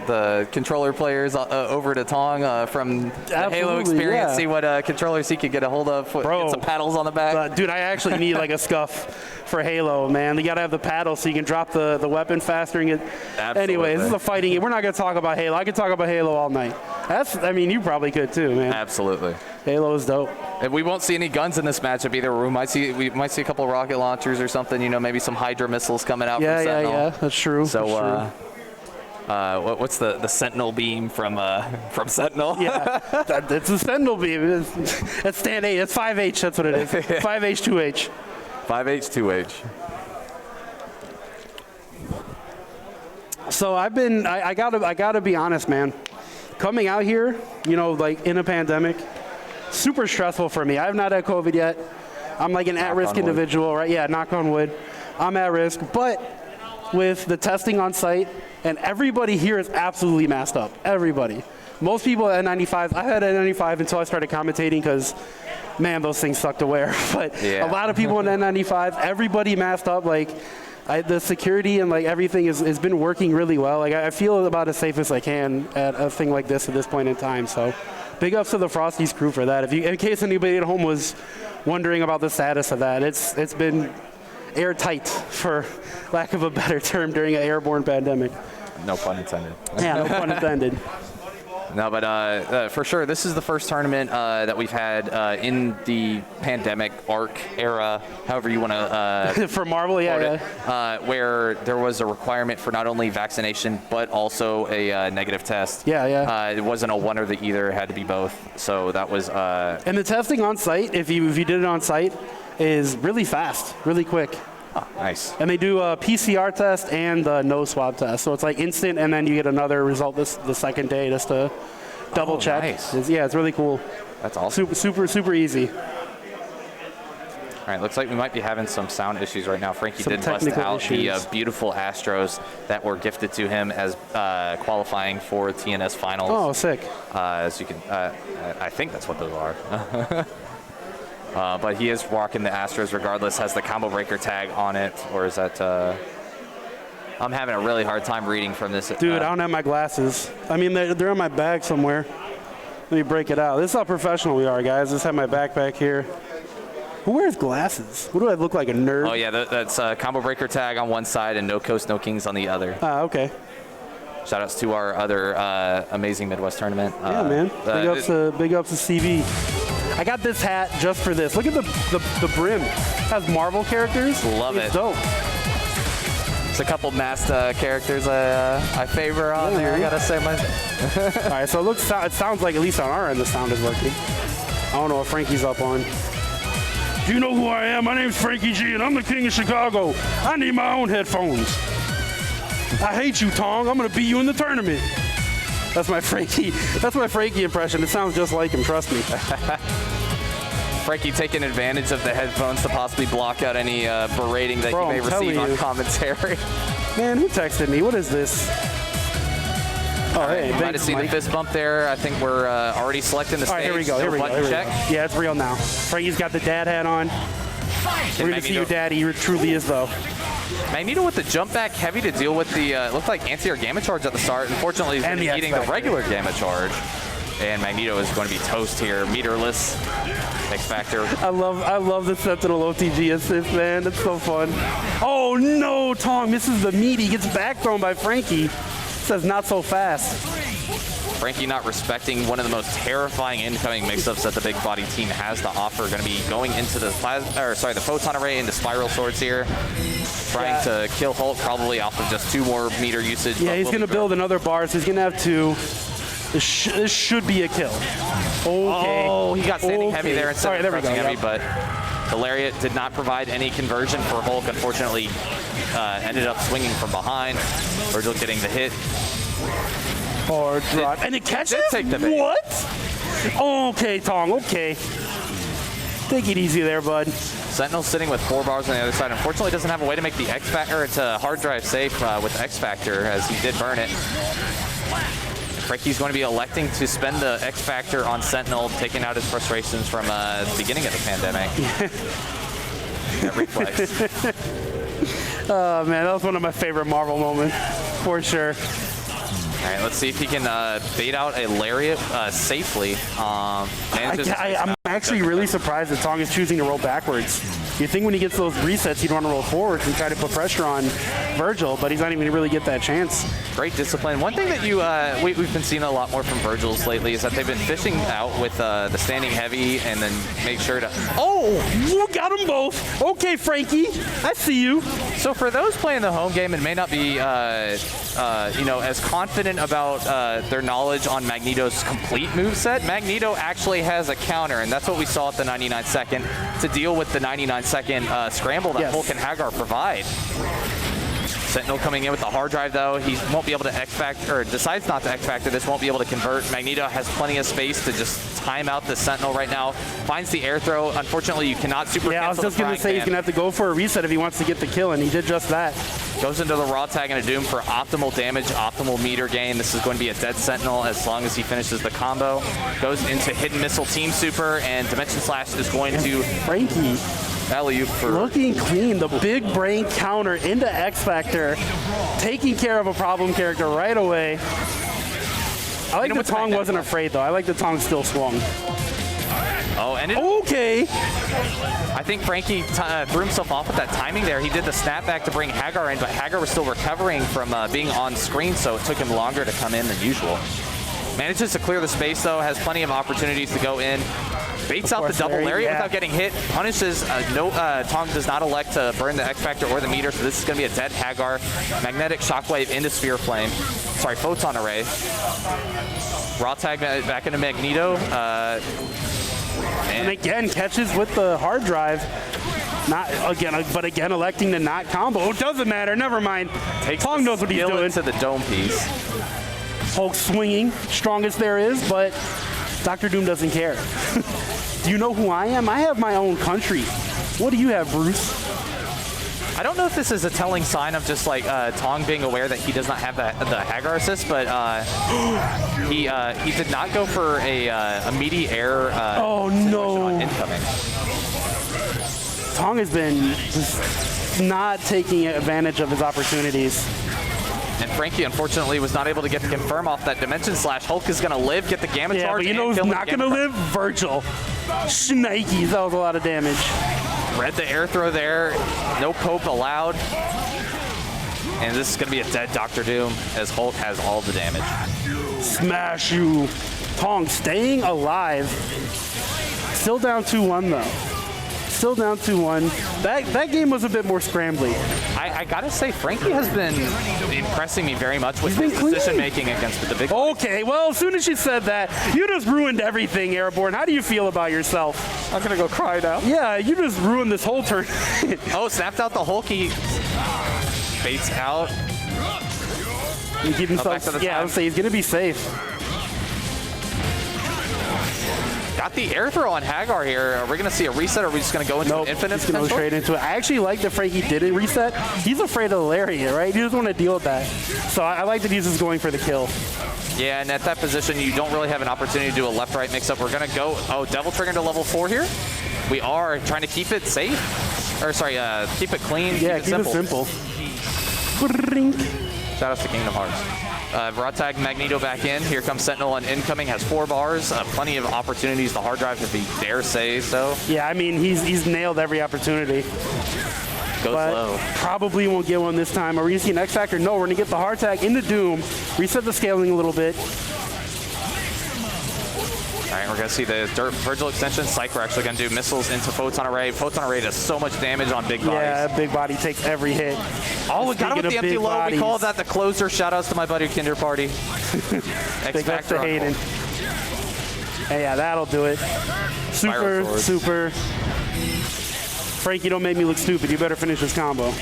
the controller players over to Tong from the Halo experience, see what controllers he could get a hold of, get some paddles on the back. Dude, I actually need like a scuff for Halo, man. You got to have the paddle so you can drop the weapon faster and get... Absolutely. Anyways, this is a fighting game. We're not going to talk about Halo. I could talk about Halo all night. I mean, you probably could too, man. Absolutely. Halo is dope. And we won't see any guns in this matchup either. We might see a couple rocket launchers or something. You know, maybe some Hydra missiles coming out from Sentinel. Yeah. That's true. So, that's true. what's the Sentinel beam from Sentinel? Yeah, it's a Sentinel beam. It's stand 8. It's 5H. That's what it is. 5H, 2H. 5H, 2H. So I gotta be honest, man. Coming out here, you know, like in a pandemic, super stressful for me. I have not had COVID yet. I'm like an at-risk individual, right? Yeah, knock on wood. I'm at risk, but with the testing on site, and everybody here is absolutely masked up. Everybody. Most people at N95, I had N95 until I started commentating because, man, those things suck to wear. But a lot of people in N95, everybody masked up. Like, the security and like everything has been working really well. Like, I feel about as safe as I can at a thing like this at this point in time. So, big ups to the Frosties crew for that. In case anybody at home was wondering about the status of that, it's been airtight, for lack of a better term, during an airborne pandemic. No pun intended. Yeah, no pun intended. No, but for sure, this is the first tournament that we've had in the pandemic arc era, however you want to. For Marvel, yeah. Where there was a requirement for not only vaccination, but also a negative test. Yeah. It wasn't a one or the either, it had to be both. So that was. And the testing on site, if you did it on site, is really fast, really quick. Oh, nice. And they do a PCR test and the no swab test. So it's like instant, and then you get another result the second day just to double check. Nice. It's really cool. That's awesome. Super easy. All right, looks like we might be having some sound issues right now. Frankie did bust out the beautiful Astros that were gifted to him as qualifying for TNS finals. Oh, sick. As you can, I think that's what those are. But he is rocking the Astros regardless, has the combo breaker tag on it, or is that, I'm having a really hard time reading from this. Dude, I don't have my glasses. I mean, they're in my bag somewhere. Let me break it out. This is how professional we are, guys. Just have my backpack here. Who wears glasses? What do I look like, a nerd? Oh yeah, that's combo breaker tag on one side and no coast, no kings on the other. Okay. Shout outs to our other amazing Midwest tournament. Yeah, man. Big ups to CV. I got this hat just for this. Look at the brim. It has Marvel characters. Love it. It's dope. There's a couple masked characters I favor on there. I gotta say All right, so it sounds like, at least on our end, the sound is working. I don't know what Frankie's up on. Do you know who I am? My name's Frankie G, and I'm the king of Chicago. I need my own headphones. I hate you, Tong. I'm gonna beat you in the tournament. That's my Frankie impression. It sounds just like him, trust me. Frankie taking advantage of the headphones to possibly block out any berating that you may receive on commentary. Man, who texted me? What is this? Oh, hey, you might have seen the fist bump there. I think we're already selecting the stage. All right, here we go. Yeah, it's real now. Frankie's got the dad hat on. We're going to see your daddy. He truly is, though. Magneto with the jump back heavy to deal with the, looked like anti-air gamma charge at the start. Unfortunately, he's going to be eating the regular gamma charge. And Magneto is going to be toast here. Meterless X Factor. I love the Sentinel OTG assist, man. That's so fun. Oh, no. Tong misses the meat. He gets back thrown by Frankie. Says not so fast. Frankie not respecting one of the most terrifying incoming mix-ups that the big body team has to offer. Going to be going into the the photon array into spiral swords here. Trying to kill Hulk probably off of just 2 more meter usage. Yeah, he's going to build another bar, so he's going to have 2. This should be a kill. Okay. Oh, he got standing heavy there instead of crouching heavy, but the lariat did not provide any conversion for Hulk. Unfortunately, ended up swinging from behind. Virgil getting the hit. Hard drive. And it catches? Take the bait. What? Okay, Tong, okay. Take it easy there, bud. Sentinel sitting with 4 bars on the other side. Unfortunately, doesn't have a way to make the X Factor. It's a hard drive safe with X Factor, as he did burn it. Frankie's going to be electing to spend the X Factor on Sentinel, taking out his frustrations from the beginning of the pandemic. That reflex. Oh, man, that was one of my favorite Marvel moments, for sure. All right, let's see if he can bait out a lariat safely. I'm actually really surprised that Tong is choosing to roll backwards. You think when he gets those resets, he'd want to roll forwards and try to put pressure on Virgil, but he's not even going to really get that chance. Great discipline. One thing that we've been seeing a lot more from Virgil's lately is that they've been fishing out with the standing heavy and then make sure to... Oh, you got them both. Okay, Frankie, I see you. So for those playing the home game and may not be as confident about their knowledge on Magneto's complete moveset, Magneto actually has a counter, and that's what we saw at the 99-second to deal with the 99-second scramble that Hulk and Hagar provide. Sentinel coming in with the hard drive, though. He won't be able to X-Factor, or decides not to X-Factor this, won't be able to convert. Magneto has plenty of space to just time out the Sentinel right now. Finds the air throw. Unfortunately, you cannot super cancel. Yeah, I was just going to say he's going to have to go for a reset if he wants to get the kill, and he did just that. Goes into the raw tag and a Doom for optimal damage, optimal meter gain. This is going to be a dead Sentinel as long as he finishes the combo. Goes into Hidden Missile Team Super, and Dimension Slash is going to... Frankie. Alley-oop for... Looking clean, the big brain counter into X-Factor, taking care of a problem character right away. I like that Tong wasn't afraid, though. I like that Tong still swung. Oh, and okay. I think Frankie threw himself off with that timing there. He did the snapback to bring Hagar in, but Hagar was still recovering from being on screen, so it took him longer to come in than usual. Manages to clear the space, though, has plenty of opportunities to go in. Baits out the double lariat without getting hit. Punishes. Tong does not elect to burn the X-Factor or the meter, so this is going to be a dead Hagar. Magnetic Shockwave into Sphere Flame. Sorry, Photon Array. Raw tag back into Magneto. And again, catches with the hard drive. Not again, but again, electing to not combo. It doesn't matter. Never mind. Tong knows what he's doing. To the dome piece. Hulk swinging, strongest there is, but Dr. Doom doesn't care. Do you know who I am? I have my own country. What do you have, Bruce? I don't know if this is a telling sign of just like Tong being aware that he does not have the Hagar assist, but he did not go for a meaty air oh no! On incoming. Tong has been just not taking advantage of his opportunities. And Frankie, unfortunately, was not able to get the confirm off that Dimension Slash. Hulk is going to live, get the Gamma Charge. But you know who's not going to live? Virgil. Shnikes, that was a lot of damage. Read the air throw there. No poke allowed. And this is going to be a dead Dr. Doom as Hulk has all the damage. Smash you. Tong staying alive. Still down 2-1, though. Still down 2-1. That game was a bit more scrambly. I gotta say, Frankie has been impressing me very much with his decision making against the big. Okay, well, as soon as you said that, you just ruined everything, Airborne. How do you feel about yourself? I'm gonna go cry now. Yeah, you just ruined this whole turn. Oh, snapped out the Hulky. Baits out. He keep himself. Yeah, I would say he's gonna be safe. Got the air throw on Hagar here. Are we going to see a reset, or are we just going to go into an infinite? He's going to go straight into it. I actually like that Frankie didn't reset. He's afraid of the lariat, right? He doesn't want to deal with that. So I like that he's just going for the kill. Yeah, and at that position, you don't really have an opportunity to do a left-right mix-up. We're going to go, Devil Trigger to level 4 here. We are trying to keep it safe. Or, sorry, keep it clean. Yeah, keep it simple. Shout out to Kingdom Hearts. Raw tag Magneto back in. Here comes Sentinel on incoming. Has 4 bars. Plenty of opportunities. The hard drive, if he dare say so. Yeah, I mean, he's nailed every opportunity. Goes low. Probably won't get one this time. Are we going to see an X-Factor? No, we're going to get the hard tag into Doom. Reset the scaling a little bit. All right, we're going to see the Virgil extension. Psych, we're actually going to do missiles into Photon Array. Photon Array does so much damage on big bodies. Yeah, big body takes every hit. Oh, we got him with the empty low. We call that the closer. Shoutouts to my buddy Kinder Party. Big ups to Hayden. Hey, yeah, that'll do it. Super. Frankie, don't make me look stupid. You better finish this combo.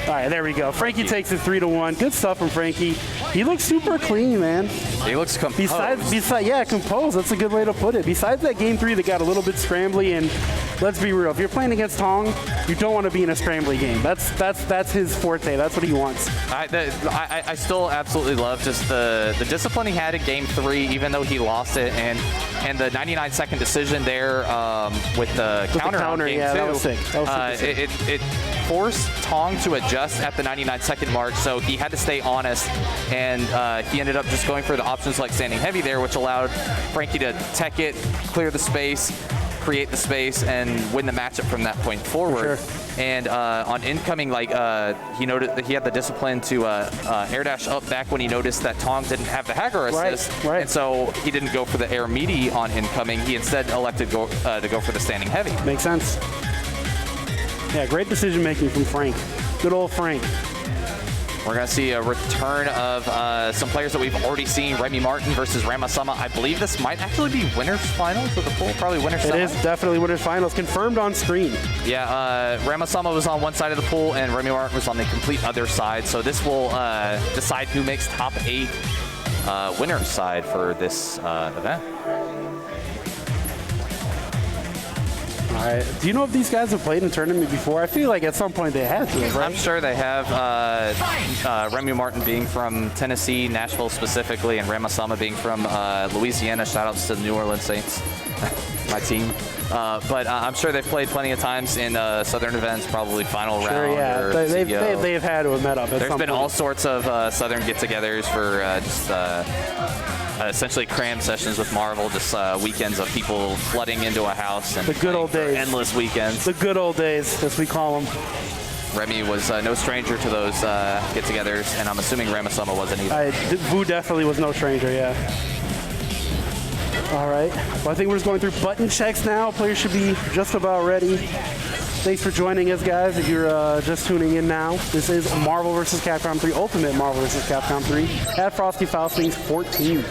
All right, there we go. Frankie takes it 3-1. Good stuff from Frankie. He looks super clean, man. He looks composed. Besides, composed. That's a good way to put it. Besides that game 3 that got a little bit scrambly, and let's be real, if you're playing against Tong, you don't want to be in a scrambly game. That's his forte. That's what he wants. I still absolutely love just the discipline he had in game 3, even though he lost it, and the 99-second decision there with the counter in game 2. That was sick. It forced Tong to adjust at the 99-second mark, so he had to stay honest, and he ended up just going for the options like standing heavy there, which allowed Frankie to tech it, clear the space, create the space and win the matchup from that point forward. Sure. And on incoming, like he noted that he had the discipline to air dash up back when he noticed that Tong didn't have the Hagar assist, right. and so he didn't go for the air meaty on incoming. He instead elected to go for the standing heavy. Makes sense. Yeah, great decision making from Frank. Good old Frank. We're going to see a return of some players that we've already seen. Remy Martin versus Ranma. I believe this might actually be winners finals of the pool, probably winners It semi. is definitely winners finals, confirmed on screen. Yeah, Ranma was on one side of the pool and Remy Martin was on the complete other side. So this will decide who makes top 8 winners side for this event. All right. Do you know if these guys have played in a tournament before? I feel like at some point they had to, right? I'm sure they have. Remy Martin being from Tennessee, Nashville specifically, and Ranma being from Louisiana. Shout outs to the New Orleans Saints, my team. But I'm sure they've played plenty of times in Southern events, probably final round. Sure, yeah. Or They've had to have met up at some point. There's been all sorts of Southern get-togethers for just essentially cram sessions with Marvel, just weekends of people flooding into a house. And the good old days. Endless weekends. The good old days, as we call them. Remy was no stranger to those get-togethers, and I'm assuming Ranma wasn't either. Vu definitely was no stranger, yeah. All right. Well, I think we're just going through button checks now. Players should be just about ready. Thanks for joining us, guys. If you're just tuning in now, this is Marvel vs. Capcom 3, Ultimate Marvel vs. Capcom 3 at Frosty Faustings 14.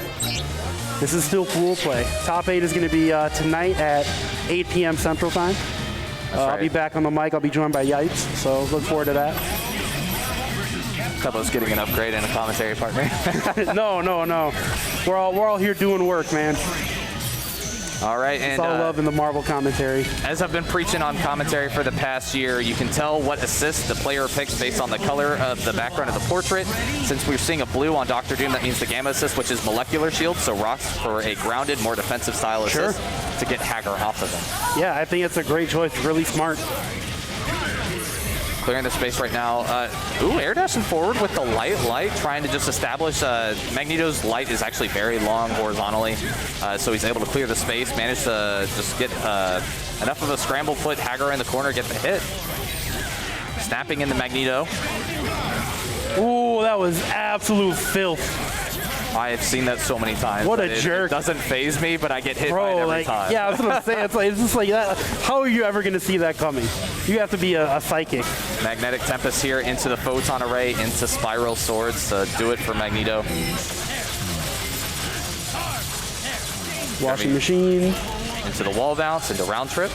This is still pool play. Top 8 is going to be tonight at 8 p.m. Central Time. I'll be back on the mic. I'll be joined by Yipes, so look forward to that. Cabo's getting an upgrade and a commentary partner. No. We're all here doing work, man. All right, It's and all love in the Marvel commentary. as I've been preaching on commentary for the past year, you can tell what assist the player picks based on the color of the background of the portrait. Since we're seeing a blue on Dr. Doom, that means the Gamma assist, which is molecular shield, so rocks for a grounded, more defensive style assist to get Hagar off of him. Yeah, I think it's a great choice. Really smart. Clearing the space right now. Air dashing forward with the light, trying to just establish Magneto's light is actually very long horizontally, so he's able to clear the space, manage to just get enough of a scramble, put Hagar in the corner, get the hit. Snapping into Magneto. Ooh, that was absolute filth. I have seen that so many times. What a jerk. It doesn't phase me, but I get hit by it every time. Yeah, that's what I'm saying. It's just like that. How are you ever going to see that coming? You have to be a psychic. Magnetic Tempest here into the Photon Array, into Spiral Swords to do it for Magneto. Washing machine. Into the wall bounce, into round trip.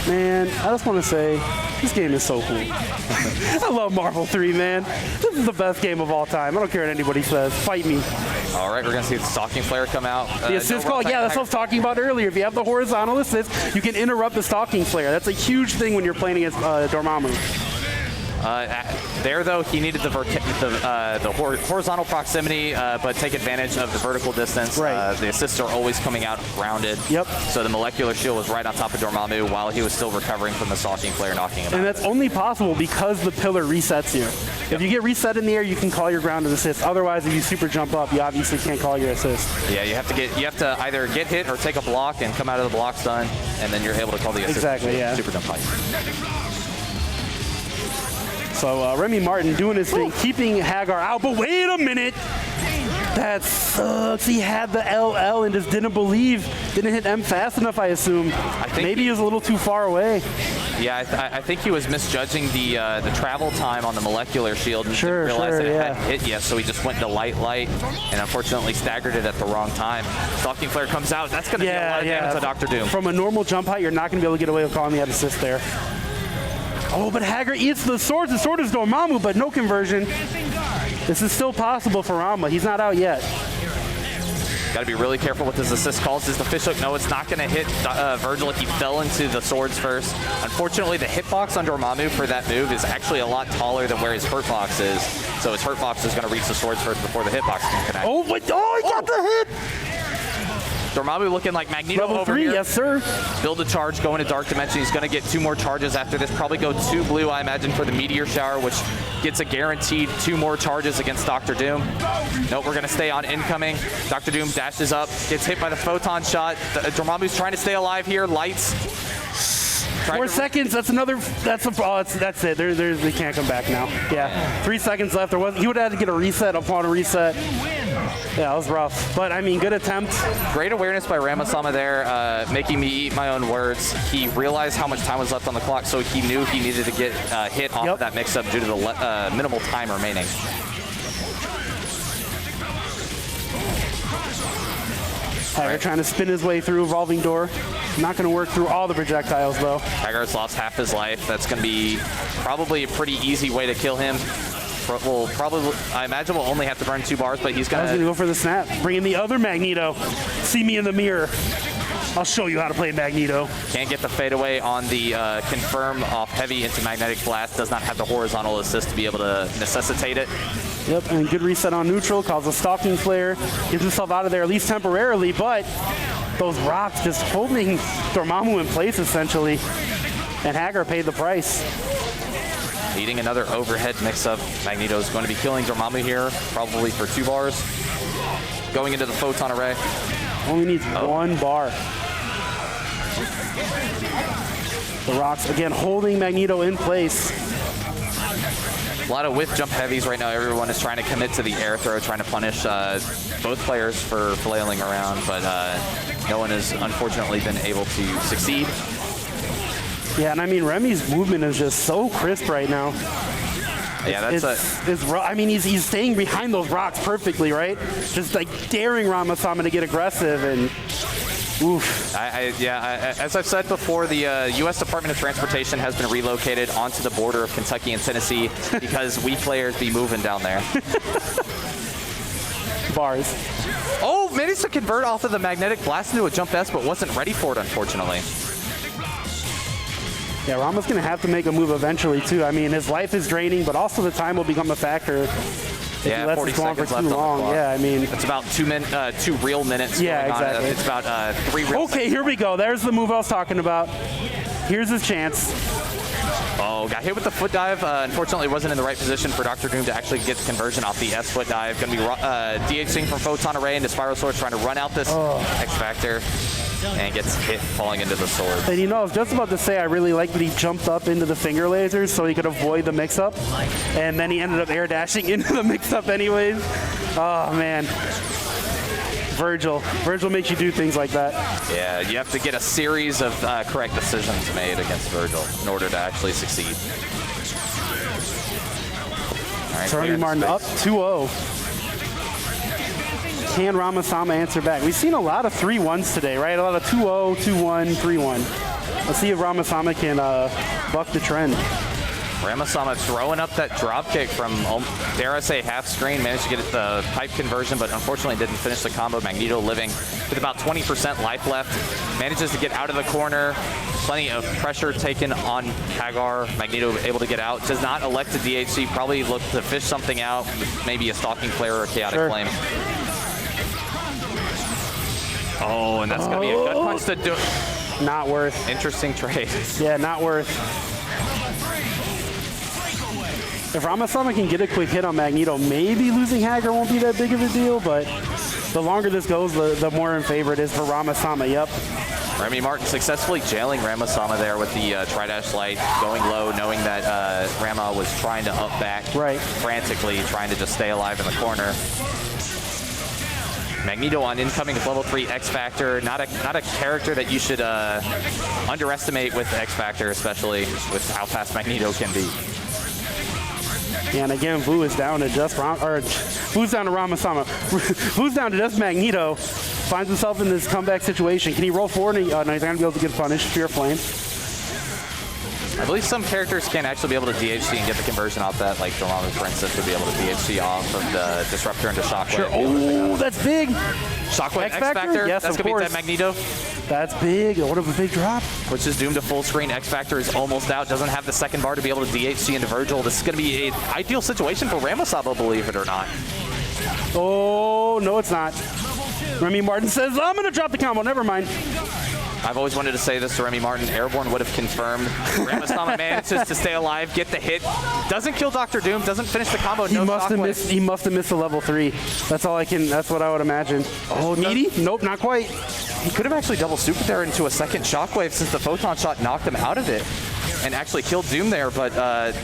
Man, I just want to say, this game is so cool. I love Marvel 3, man. This is the best game of all time. I don't care what anybody says. Fight me. All right, we're going to see the Stalking Flare come out. The assist call, yeah, that's what I was talking about earlier. If you have the horizontal assist, you can interrupt the Stalking Flare. That's a huge thing when you're playing against Dormammu. There, though, he needed the horizontal proximity, but take advantage of the vertical distance. Right. The assists are always coming out grounded. Yep. So the molecular shield was right on top of Dormammu while he was still recovering from the Stalking Flare, knocking him out. And that's only possible because the pillar resets you. If you get reset in the air, you can call your grounded assist. Otherwise, if you super jump up, you obviously can't call your assist. Yeah, you have to either get hit or take a block and come out of the block stun, and then you're able to call the assist. Exactly, yeah. Super jump height. So Remy Martin doing his thing, keeping Hagar out. But wait a minute. That sucks. He had the LL and just didn't hit M fast enough, I assume. Maybe he was a little too far away. Yeah, I think he was misjudging the travel time on the molecular shield and didn't realize that it hadn't hit yet, so he just went into light, and unfortunately staggered it at the wrong time. Stalking Flare comes out. That's going to be a lot of damage to Dr. Doom. From a normal jump height, you're not going to be able to get away with calling the assist there. Oh, but Hagar eats the sword. The sword is Dormammu, but no conversion. This is still possible for Ranma. He's not out yet. Got to be really careful with his assist calls. Is the fish hook? No, it's not going to hit Virgil. He fell into the swords first. Unfortunately, the hitbox on Dormammu for that move is actually a lot taller than where his hurtbox is. So his hurtbox is going to reach the swords first before the hitbox can connect. Oh, he got the hit! Dormammu looking like Magneto Level over 3, here. yes sir. Build a charge, go into Dark Dimension. He's going to get 2 more charges after this. Probably go 2 blue, I imagine, for the Meteor Shower, which gets a guaranteed 2 more charges against Dr. Doom. Nope, we're going to stay on incoming. Dr. Doom dashes up, gets hit by the photon shot. Dormammu's trying to stay alive here. Lights. 4 seconds. That's another. That's it. They can't come back now. Yeah. 3 seconds left. He would have had to get a reset upon a reset. Yeah, that was rough. But I mean, good attempt. Great awareness by Ramasama there, making me eat my own words. He realized how much time was left on the clock, so he knew he needed to get hit off of that mix-up due to the minimal time remaining. Tiger trying to spin his way through Evolving Door. Not going to work through all the projectiles, though. Tiger's lost half his life. That's going to be probably a pretty easy way to kill him. We'll probably, I imagine we'll only have to burn 2 bars, but he's going to go for the snap. Bring in the other Magneto. See me in the mirror. I'll show you how to play Magneto. Can't get the fadeaway on the confirm off heavy into Magnetic Blast. Does not have the horizontal assist to be able to necessitate it. Yep, and good reset on neutral. Calls a Stalking Flare. Gets himself out of there at least temporarily, but those rocks just holding Dormammu in place, essentially. And Hagar paid the price. Needing another overhead mix-up. Magneto's going to be killing Dormammu here, probably for 2 bars. Going into the Photon Array. Only needs 1 bar. The rocks, again, holding Magneto in place. A lot of whiff jump heavies right now. Everyone is trying to commit to the air throw, trying to punish both players for flailing around, but no one has unfortunately been able to succeed. Yeah, and I mean, Remy's movement is just so crisp right now. Yeah, I mean, he's staying behind those rocks perfectly, right? Just like daring Ramasama to get aggressive and oof. As I've said before, the U.S. Department of Transportation has been relocated onto the border of Kentucky and Tennessee because we players be moving down there. Bars. Oh, managed to convert off of the Magnetic Blast into a jump S, but wasn't ready for it, unfortunately. Yeah, Rama's going to have to make a move eventually, too. I mean, his life is draining, but also the time will become a factor. If he lets 40 it go on for seconds too left on the long. clock. Yeah, I mean... It's about 2 real minutes. Yeah, going exactly. on. It's about 3 real Okay, here we go. There's the move I was talking about. Here's his chance. Oh, got hit with the foot dive. Unfortunately, wasn't in the right position for Dr. Doom to actually get the conversion off the S foot dive. Going to be DHing from Photon Array into Spiral Sword, trying to run out this X Factor. And gets hit falling into the sword. And you know, I was just about to say I really like that he jumped up into the finger lasers so he could avoid the mix-up. And then he ended up air dashing into the mix-up anyways. Oh, man. Virgil makes you do things like that. Yeah, you have to get a series of correct decisions made against Virgil in order to actually succeed. All right, Remy Martin up 2-0. Can Ramasama answer back? We've seen a lot of 3-1s today, right? A lot of 2-0, 2-1, 3-1. Let's see if Ramasama can buck the trend. Ramasama throwing up that drop kick from, dare I say, half screen. Managed to get the pipe conversion, but unfortunately didn't finish the combo. Magneto living with about 20% life left. Manages to get out of the corner. Plenty of pressure taken on Hagar. Magneto able to get out. Does not elect to DHC. Probably look to fish something out. Maybe a Stalking Flare or a Chaotic Flame. Oh, and that's going to be a gut punch to do. Not worth. Interesting trade. Yeah, not worth. If Ramasama can get a quick hit on Magneto, maybe losing Hagar won't be that big of a deal, but the longer this goes, the more in favor it is for Ramasama. Yep. Remy Martin successfully jailing Ramasama there with the Tri-Dash Light, going low, knowing that Rama was trying to up back frantically, trying to just stay alive in the corner. Magneto on incoming with level 3 X Factor. Not a character that you should underestimate with X Factor, especially with how fast Magneto can be. Yeah, and again, Vu is down to just Vu's down to Ramasama. Vu's down to just Magneto. Finds himself in this comeback situation. Can he roll forward? No, he's not gonna be able to get punished. Fear Flame. I believe some characters can actually be able to DHC and get the conversion off that, like Dormammu, for instance, would be able to DHC off of the Disruptor into Shockwave. Sure. Oh, that's big. Shockwave X Factor? Yes, that's of going to course. be that Magneto. That's big. What a big drop. Which is doomed to full screen. X Factor is almost out. Doesn't have the second bar to be able to DHC into Virgil. This is going to be an ideal situation for Ramasama, believe it or not. Oh, no, it's not. Remy Martin says, I'm going to drop the combo. Never mind. I've always wanted to say this to Remy Martin. Airborne would have confirmed. Ranma manages to stay alive, get the hit. Doesn't kill Dr. Doom, doesn't finish the combo. He must have missed a level 3. That's all I can, that's what I would imagine. Oh, meaty? Nope, not quite. He could have actually double super there into a second shockwave since the photon shot knocked him out of it and actually killed Doom there, but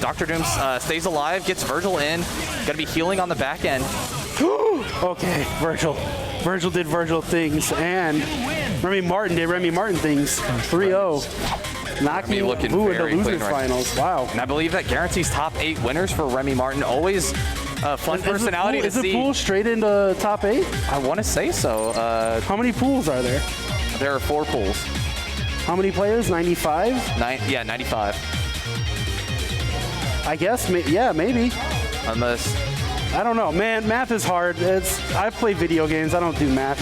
Dr. Doom stays alive, gets Virgil in. Gonna be healing on the back end. Okay, Virgil. Virgil did Virgil things, and Remy Martin did Remy Martin things. 3-0. Knocking looking Vu in the very losers clean right finals. Wow. And I believe that guarantees top 8 winners for Remy Martin. Always a fun personality to see. Is the pool straight into top 8? I want to say so. How many pools are there? There are 4 pools. How many players? 95? Yeah, 95. I guess, yeah, maybe. Unless... I don't know, man. Math is hard. I play video games. I don't do math.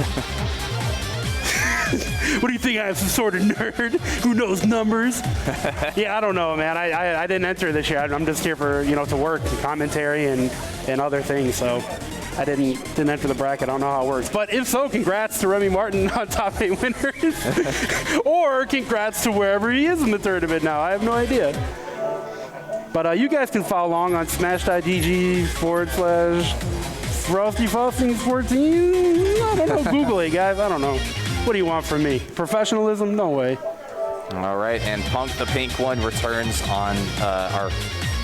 What do you think? I'm some sort of nerd who knows numbers? Yeah, I don't know, man. I didn't enter this year. I'm just here for to work, commentary, and other things. So I didn't enter the bracket. I don't know how it works. But if so, congrats to Remy Martin on top 8 winners, or congrats to wherever he is in the tournament now. I have no idea. But you guys can follow along on smash.gg/Frosty Faustings 14. I don't know. Google it, guys. I don't know. What do you want from me? Professionalism? No way. All right, and Punk the Pink one returns on our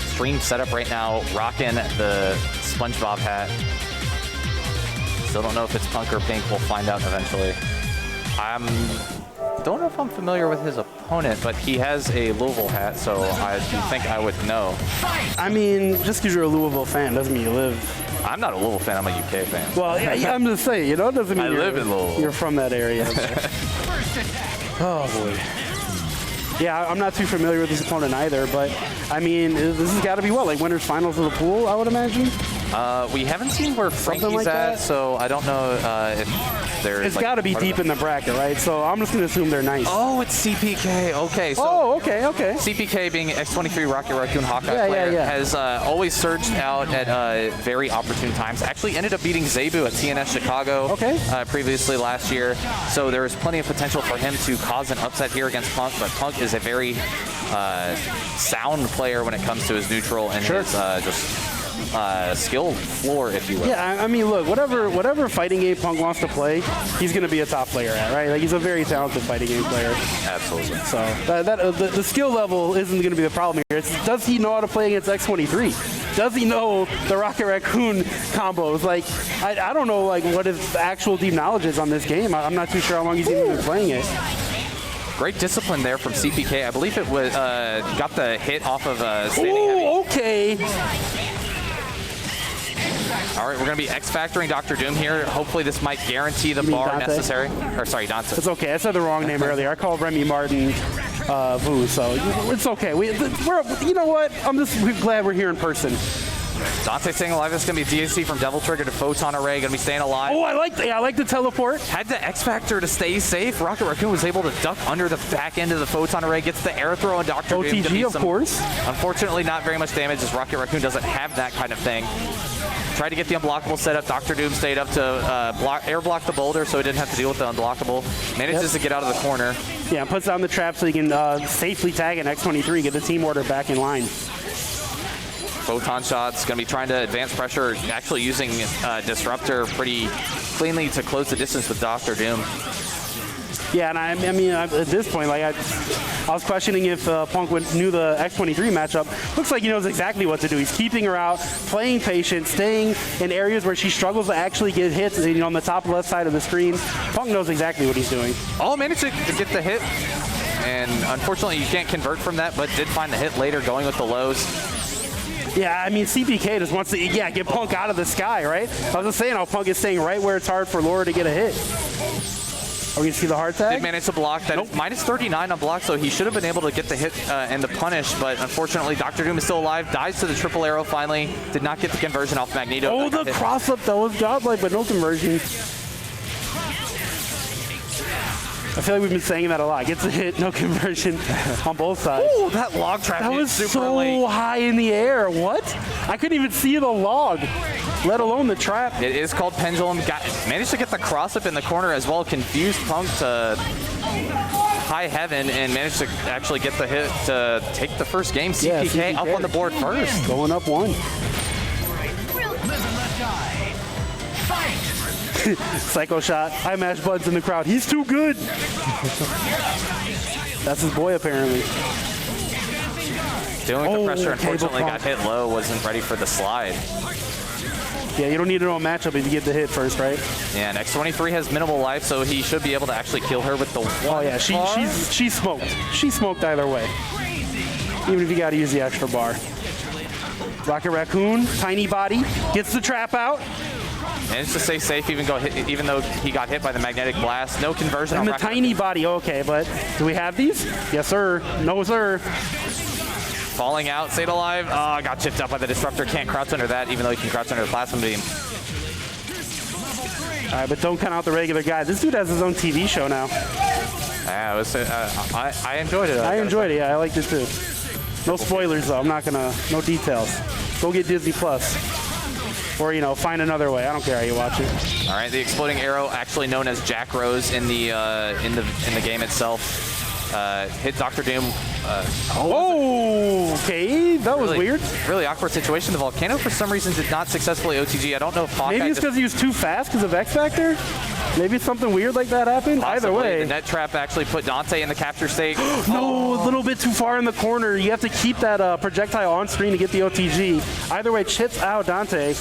stream setup right now, rocking the SpongeBob hat. Still don't know if it's Punk or Pink. We'll find out eventually. Don't know if I'm familiar with his opponent, but he has a Louisville hat, so I think I would know. I mean, just because you're a Louisville fan doesn't mean you live. I'm not a Louisville fan, I'm a UK fan. Well, yeah, I'm just saying, it doesn't mean I live in Louisville. You're from that area. Oh, boy. Yeah, I'm not too familiar with his opponent either, but, I mean, this has got to be what, like winners finals of the pool, I would imagine? We haven't seen where Frankie's like at, that? so I don't know if there's... It's got to be deep in the bracket, right? So I'm just going to assume they're nice. Oh, it's CPK. Okay, so... Oh, okay. CPK, being X23 Rocket Raccoon Hawkeye player, has always surged out at very opportune times. Actually ended up beating Zebu at TNS Chicago previously last year, so there is plenty of potential for him to cause an upset here against Punk, but Punk is a very sound player when it comes to his neutral and his just skill floor, if you will. Yeah, I mean, look, whatever fighting game Punk wants to play, he's going to be a top player at, right? Like, he's a very talented fighting game player. Absolutely. So the skill level isn't going to be the problem here. Does he know how to play against X23? Does he know the Rocket Raccoon combos? Like, I don't know, like, what his actual deep knowledge is on this game. I'm not too sure how long he's even been playing it. Great discipline there from CPK. I believe it was got the hit off of standing heavy. Okay. All right, we're going to be X-Factoring Dr. Doom here. Hopefully this might guarantee the bar Dante? necessary. Or sorry, Dante. It's okay. I said the wrong name earlier. I called Remy Martin Vu, so it's okay. We're you know what? We're glad we're here in person. Dante staying alive. This is going to be DAC from Devil Trigger to Photon Array. Going to be staying alive. Oh, I like the teleport. Had the X-Factor to stay safe. Rocket Raccoon was able to duck under the back end of the Photon Array. Gets the air throw on Dr. Doom. OTG, of course. Unfortunately, not very much damage as Rocket Raccoon doesn't have that kind of thing. Tried to get the unblockable set up. Dr. Doom stayed up to air block the boulder so he didn't have to deal with the unblockable. Manages to get out of the corner. Yeah, puts down the trap so he can safely tag an X23, get the team order back in line. Photon shots, going to be trying to advance pressure, actually using Disruptor pretty cleanly to close the distance with Dr. Doom. Yeah, and I mean, at this point, like I was questioning if Punk knew the X23 matchup. Looks like he knows exactly what to do. He's keeping her out, playing patient, staying in areas where she struggles to actually get hits, on the top left side of the screen. Punk knows exactly what he's doing. Oh, managed to get the hit, and unfortunately you can't convert from that, but did find the hit later going with the lows. Yeah, I mean, CPK just wants to, get Punk out of the sky, right? I was just saying how Punk is staying right where it's hard for Laura to get a hit. Are we going to see the hard tag? Did manage to block that. Nope. Minus 39 on block, so he should have been able to get the hit and the punish, but unfortunately Dr. Doom is still alive, dies to the triple arrow finally, did not get the conversion off Magneto. Oh, the cross-up, that was godlike, but no conversion. I feel like we've been saying that a lot. Gets a hit, no conversion on both sides. Oh, that log trap that was super so late. high in the air. What? I couldn't even see the log. let alone the trap. It is called Pendulum. Managed to get the cross up in the corner as well. Confused Punk to high heaven and managed to actually get the hit to take the first game. CPK up on the board first. Going up 1. Psycho shot. High mash buttons in the crowd. He's too good. That's his boy, apparently. Dealing with the pressure, unfortunately got hit low, wasn't ready for the slide. Yeah, you don't need to know a matchup if you get the hit first, right? Yeah, and X23 has minimal life, so he should be able to actually kill her with the one. Oh yeah, she's smoked. She smoked either way. Even if you got to use the extra bar. Rocket Raccoon, tiny body, gets the trap out. Managed to stay safe even though he got hit by the magnetic blast. No conversion And on the tiny body, okay, but do we have these? Yes, sir. No, sir. Falling out, stayed alive. Oh, got chipped up by the disruptor. Can't crouch under that, even though he can crouch under the plasma beam. All right, but don't count out the regular guy. This dude has his own TV show now. Yeah, it was, I enjoyed it. I enjoyed it, yeah, I liked it too. No spoilers though, I'm not gonna, no details. Go get Disney Plus. Or, you know, find another way. I don't care how you watch it. All right, the exploding arrow, actually known as Jack Rose in the game itself. Hit Dr. Doom. Okay, that was weird. Really awkward situation. The volcano, for some reason, did not successfully OTG. I don't know if Hawkeye. Maybe it's because he was too fast because of X Factor. Maybe something weird like that happened. Possibly. Either way, the net trap actually put Dante in the capture state. No, a little bit too far in the corner. You have to keep that projectile on screen to get the OTG. Either way, chips out Dante.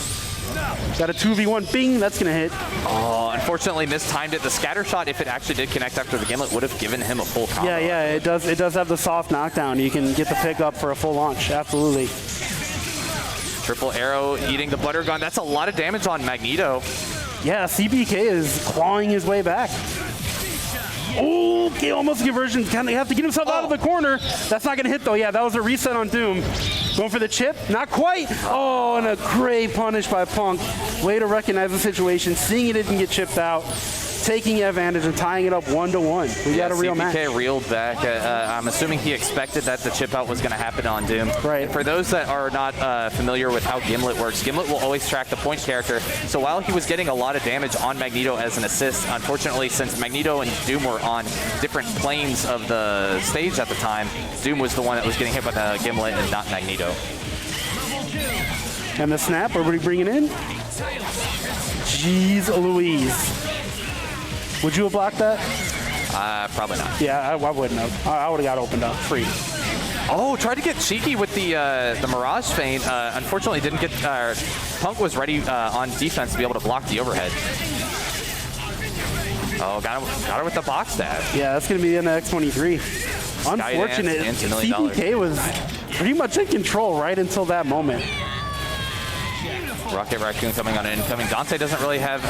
Got a 2v1, bing, that's gonna hit. Oh, unfortunately mistimed it. The scatter shot, if it actually did connect after the gimlet, would have given him a full combo. Yeah, it does have the soft knockdown. You can get the pickup for a full launch, absolutely. Triple arrow eating the butter gun. That's a lot of damage on Magneto. Yeah, CPK is clawing his way back. Okay, almost a conversion. Kind of have to get himself out of the corner. That's not gonna hit though. Yeah, that was a reset on Doom. Going for the chip, not quite. Oh, and a great punish by Punk. Way to recognize the situation, seeing it didn't get chipped out, taking advantage and tying it up 1-1. We got a real match. CPK reeled back. I'm assuming he expected that the chip out was going to happen on Doom. Right. And for those that are not familiar with how Gimlet works, Gimlet will always track the point character. So while he was getting a lot of damage on Magneto as an assist, unfortunately, since Magneto and Doom were on different planes of the stage at the time, Doom was the one that was getting hit by the Gimlet and not Magneto. And the snap, everybody bringing in? Jeez Louise. Would you have blocked that? Probably not. Yeah, I wouldn't have. I would have got opened up free. Oh, tried to get cheeky with the Mirage feint. Unfortunately, didn't get. Punk was ready on defense to be able to block the overhead. Oh, got her with the box stab. Yeah, that's going to be in the X23. Unfortunate. CPK was pretty much in control right until that moment. Rocket Raccoon coming on incoming. Dante doesn't really have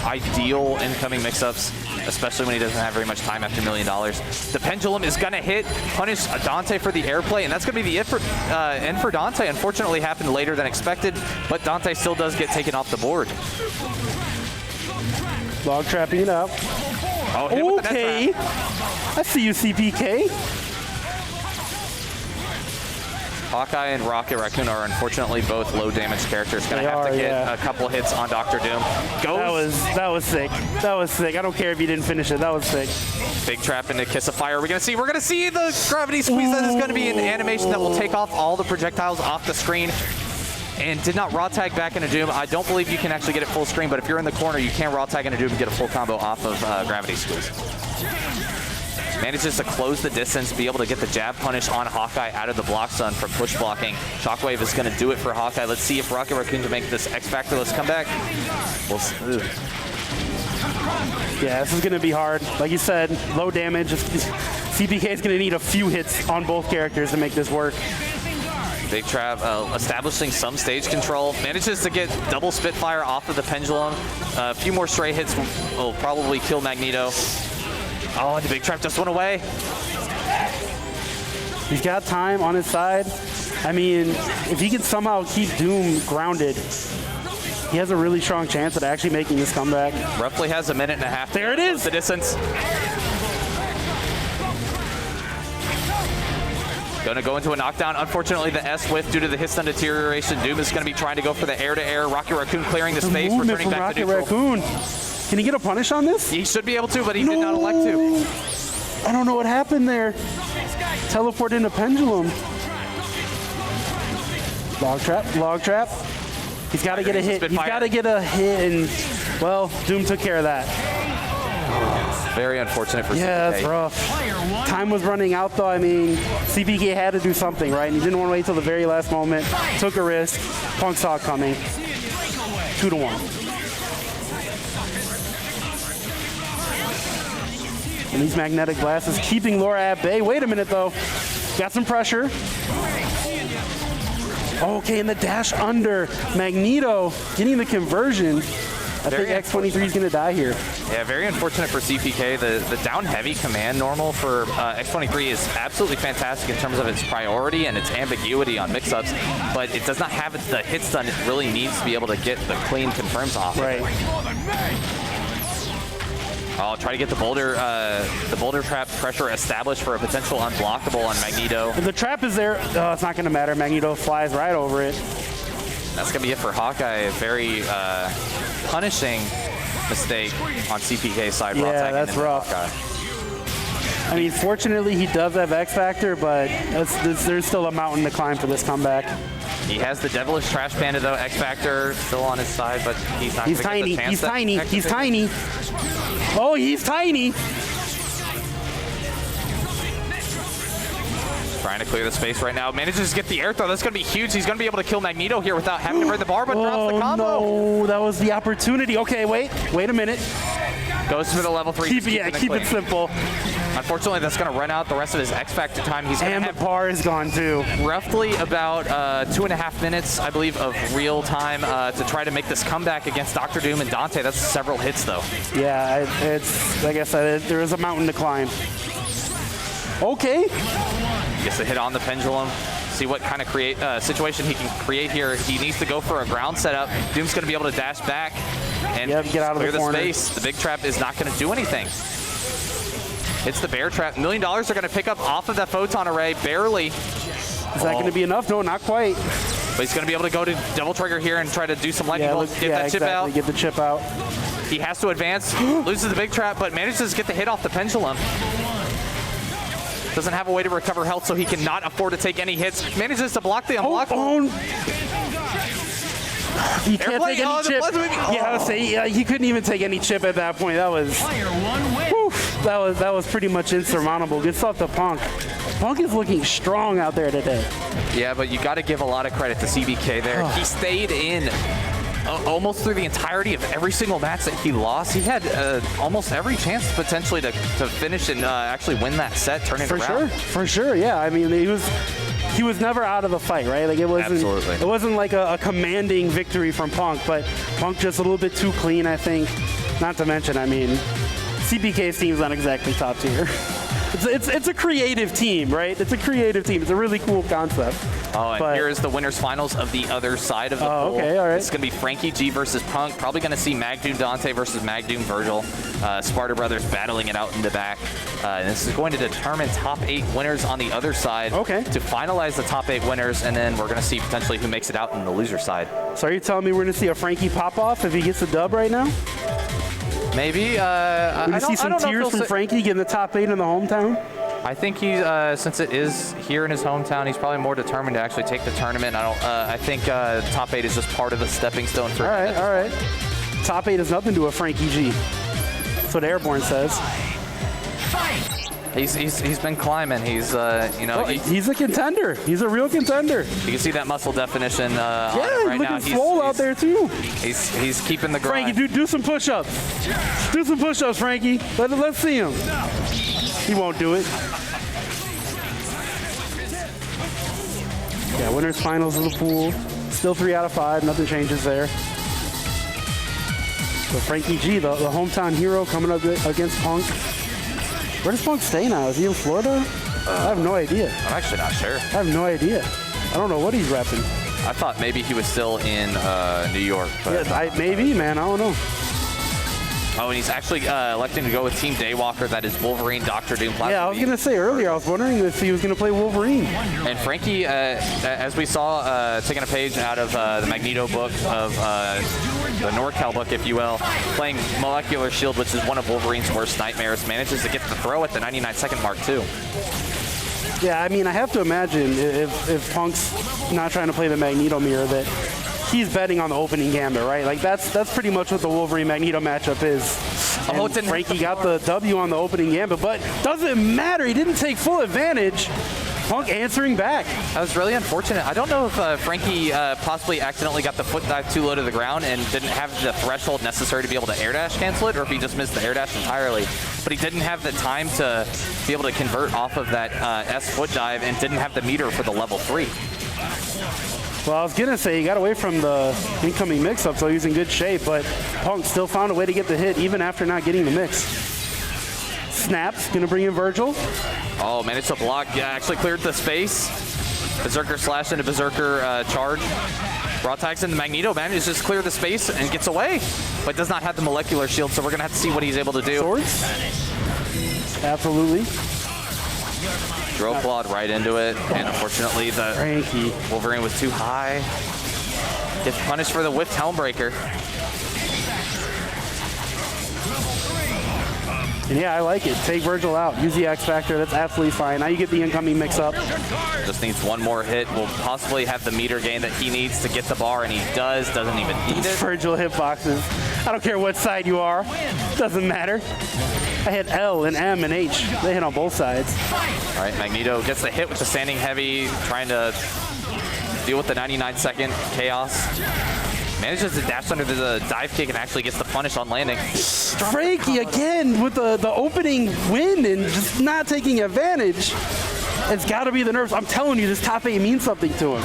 ideal incoming mix-ups, especially when he doesn't have very much time after $1 million. The pendulum is going to hit, punish Dante for the airplay, and that's going to be the end for Dante. Unfortunately, happened later than expected, but Dante still does get taken off the board. Log trapping it out. Oh, okay. I see you, CPK. Hawkeye and Rocket Raccoon are unfortunately both low damage characters. Gonna have to get a couple hits on Dr. Doom. That was sick. That was sick. I don't care if you didn't finish it. That was sick. Big trap into Kiss of Fire. We're gonna see the gravity squeeze. That is gonna be an animation that will take off all the projectiles off the screen. And did not raw tag back into Doom. I don't believe you can actually get it full screen, but if you're in the corner, you can raw tag into Doom and get a full combo off of gravity squeeze. Manages to close the distance, be able to get the jab punish on Hawkeye out of the block stun from push blocking. Shockwave is going to do it for Hawkeye. Let's see if Rocket Raccoon can make this X-Factorless comeback. Yeah, this is going to be hard. Like you said, low damage. CPK is going to need a few hits on both characters to make this work. Big Trav establishing some stage control. Manages to get double Spitfire off of the pendulum. A few more stray hits will probably kill Magneto. Oh, and the Big Trap just went away. He's got time on his side. I mean, if he can somehow keep Doom grounded, he has a really strong chance at actually making this comeback. Roughly has a minute and a half. There it is. The distance. Going to go into a knockdown. Unfortunately, the S whiff due to the hit stun deterioration. Doom is going to be trying to go for the air-to-air. Rocket Raccoon clearing the space, movement returning from back to Rocket neutral. Raccoon. Can he get a punish on this? He should be able to, but he did not elect to. I don't know what happened there. Teleport into Pendulum. Log trap, log trap. He's got to get a hit. He's got to get a hit, and, well, Doom took care of that. Very unfortunate for CPK. Yeah, that's rough. Time was running out, though. I mean, CPK had to do something, right? And he didn't want to wait till the very last moment. Took a risk. Punk saw it coming. 2-1. And these magnetic blasts is keeping Laura at bay. Wait a minute, though. Got some pressure. Okay, and the dash under. Magneto getting the conversion. I think X23 is going to die here. Yeah, very unfortunate for CPK. The down heavy command normal for X23 is absolutely fantastic in terms of its priority and its ambiguity on mix-ups, but it does not have the hit stun it really needs to be able to get the clean confirms off. Right. I'll try to get the boulder trap pressure established for a potential unblockable on Magneto. If the trap is there, it's not going to matter. Magneto flies right over it. That's going to be it for Hawkeye. Very punishing mistake on CPK's side. Yeah, that's rough. Hawkeye. I mean, fortunately, he does have X Factor, but there's still a mountain to climb for this comeback. He has the Devilish Trash Panda, though. X Factor still on his side, but he's not going to get the chance. He's tiny. He's tiny. Oh, he's tiny. Trying to clear the space right now. Manages to get the air throw. That's going to be huge. He's going to be able to kill Magneto here without having to break the bar, but drops the combo. No, that was the opportunity. Okay, wait a minute. Goes for the level 3. Keep it simple. Unfortunately, that's going to run out the rest of his X Factor time. He's and the par is gone too. Roughly about 2.5 minutes, I believe, of real time to try to make this comeback against Dr. Doom and Dante. That's several hits, though. Yeah, it's like I said, there is a mountain to climb. Okay. Gets a hit on the pendulum. See what kind of situation he can create here. He needs to go for a ground setup. Doom's going to be able to dash back and get out of clear the corner. space. The big trap is not going to do anything. It's the bear trap. $1 million are going to pick up off of that photon array, barely. Is that going to be enough? No, not quite. But he's going to be able to go to double trigger here and try to do some lightning bolts, get that chip out. Get the chip out. He has to advance, loses the big trap, but manages to get the hit off the pendulum. Doesn't have a way to recover health, so he cannot afford to take any hits. Manages to block the unblockable. He can't take any chip. Yeah, I would say he couldn't even take any chip at that point. That was pretty much insurmountable. Good stuff to Punk. Punk is looking strong out there today. Yeah, but you got to give a lot of credit to CPK there. He stayed in almost through the entirety of every single match that he lost. He had almost every chance potentially to finish and actually win that set, turn it around. For sure, yeah. I mean, he was never out of the fight, right? Like it wasn't like a commanding victory from Punk, but Punk just a little bit too clean, I think. Not to mention, I mean, CPK's team's not exactly top tier. It's a creative team, right? It's a creative team. It's a really cool concept. Oh, and here is the winners finals of the other side of the pool. Okay, all right. It's going to be Frankie G versus Punk. Probably going to see Magdoom Dante versus Magdoom Virgil. Sparta Brothers battling it out in the back. And this is going to determine top 8 winners on the other side. Okay. To finalize the top 8 winners, and then we're going to see potentially who makes it out in the loser side. So are you telling me we're going to see a Frankie pop-off if he gets a dub right now? Maybe. We're going to see some tears from Frankie getting the top 8 in the hometown? I think he, since it is here in his hometown, he's probably more determined to actually take the tournament. I think top 8 is just part of the stepping stone for him. All right. Top 8 has nothing to do with Frankie G. That's what Airborne says. He's been climbing. He's he's a contender. He's a real contender. You can see that muscle definition on him right now. He's looking swole out there too. He's keeping the grind. Frankie, do some push-ups. Do some push-ups, Frankie. Let's see him. He won't do it. Yeah, winners finals of the pool. Still 3 out of 5. Nothing changes there. So Frankie G, the hometown hero, coming up against Punk. Where does Punk stay now? Is he in Florida? I have no idea. I'm actually not sure. I have no idea. I don't know what he's repping. I thought maybe he was still in New York. But yeah, maybe, man. I don't know. Oh, and he's actually electing to go with Team Daywalker. That is Wolverine, Dr. Doom, Plasma Yeah, I was Beam. going to say earlier, I was wondering if he was going to play Wolverine. And Frankie, as we saw, taking a page out of the Magneto book of the NorCal book, if you will, playing Molecular Shield, which is one of Wolverine's worst nightmares, manages to get the throw at the 99-second mark, too. Yeah, I mean, I have to imagine if Punk's not trying to play the Magneto mirror, that he's betting on the opening gambit, right? Like, that's pretty much what the Wolverine-Magneto matchup is. Oh, And Frankie got the W on the opening gambit, but doesn't matter. He didn't take full advantage. Punk answering back. That was really unfortunate. I don't know if Frankie possibly accidentally got the foot dive too low to the ground and didn't have the threshold necessary to be able to air dash cancel it, or if he just missed the air dash entirely. But he didn't have the time to be able to convert off of that S foot dive and didn't have the meter for the level 3. Well, I was going to say he got away from the incoming mix-up, so he was in good shape, but Punk still found a way to get the hit even after not getting the mix. Snaps, going to bring in Virgil. Oh, managed to block. Yeah, actually cleared the space. Berserker slash into Berserker charge. Raw tags into Magneto, manages to just clear the space and gets away, but does not have the molecular shield, so we're going to have to see what he's able to do. Swords? Absolutely. Drove clawed right into it, and unfortunately the Frankie. Wolverine was too high. Gets punished for the whiffed Helmbreaker. And yeah, I like it. Take Virgil out. Use the X Factor. That's absolutely fine. Now you get the incoming mix-up. Just needs one more hit. Will possibly have the meter gain that he needs to get the bar, and he does. Doesn't even need it. Virgil hitboxes. I don't care what side you are. Doesn't matter. I hit L and M and H. They hit on both sides. All right, Magneto gets the hit with the standing heavy, trying to deal with the 99-second chaos. Manages to dash under the dive kick and actually gets the punish on landing. Frankie again with the opening win and just not taking advantage. It's got to be the nerves. I'm telling you, this top 8 means something to him.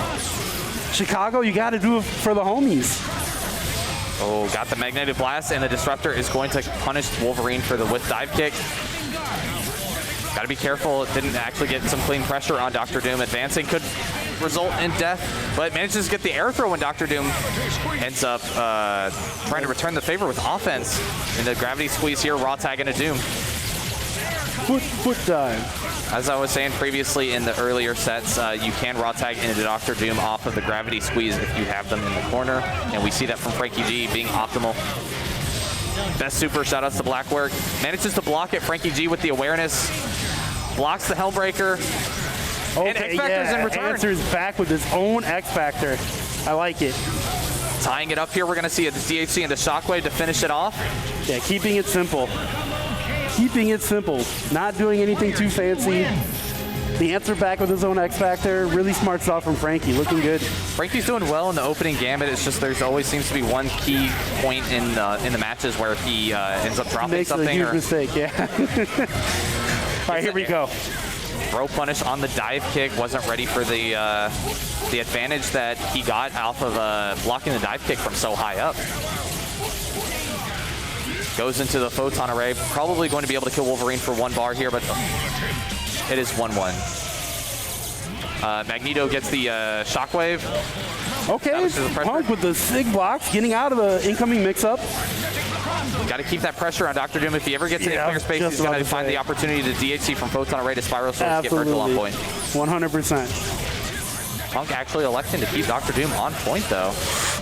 Chicago, you got to do it for the homies. Oh, got the Magnetic Blast, and the Disruptor is going to punish Wolverine for the whiff dive kick. Got to be careful. It didn't actually get some clean pressure on Dr. Doom. Advancing could result in death, but manages to get the air throw when Dr. Doom ends up trying to return the favor with offense. In the gravity squeeze here, raw tag into Doom. Foot dive. As I was saying previously in the earlier sets, you can raw tag into Dr. Doom off of the gravity squeeze if you have them in the corner, and we see that from Frankie G being optimal. Best super, shoutouts to Blackwork. Manages to block it, Frankie G with the awareness. Blocks the Hellbreaker. Okay, and X-Factor's in return. Answers back with his own X-Factor. I like it. Tying it up here, we're going to see a DHC and the Shockwave to finish it off. Yeah, keeping it simple. Keeping it simple. Not doing anything too fancy. The answer back with his own X-Factor. Really smart stuff from Frankie. Looking good. Frankie's doing well in the opening gambit. It's just there's always seems to be one key point in the matches where he ends up dropping Makes something. a huge mistake, yeah. All right, here we go. Throw punish on the dive kick. Wasn't ready for the advantage that he got off of blocking the dive kick from so high up. Goes into the photon array. Probably going to be able to kill Wolverine for 1 bar here, but it is 1-1. Magneto gets the shockwave. Okay, Punk with the sig blocks, getting out of the incoming mix-up. Got to keep that pressure on Dr. Doom. If he ever gets any clear space, he's going to find the opportunity to DHC from photon array to spiral source to get Virgil on point. 100%. Punk actually electing to keep Dr. Doom on point, though.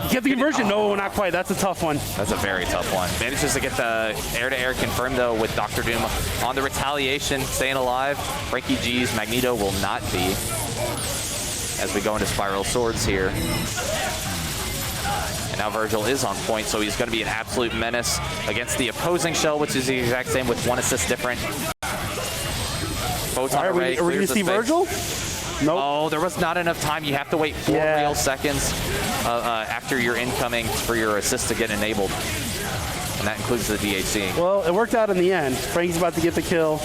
Get the conversion. No, not quite. That's a tough one. That's a very tough one. Manages to get the air-to-air confirmed, though, with Dr. Doom on the retaliation, staying alive. Frankie G's Magneto will not be, as we go into spiral swords here. And now Virgil is on point, so he's going to be an absolute menace against the opposing shell, which is the exact same with 1 assist different. Photon array. Are we going to see Virgil? Nope. Oh, there was not enough time. You have to wait 4 real seconds after your incoming for your assist to get enabled. And that includes the DHC. Well, it worked out in the end. Frankie's about to get the kill.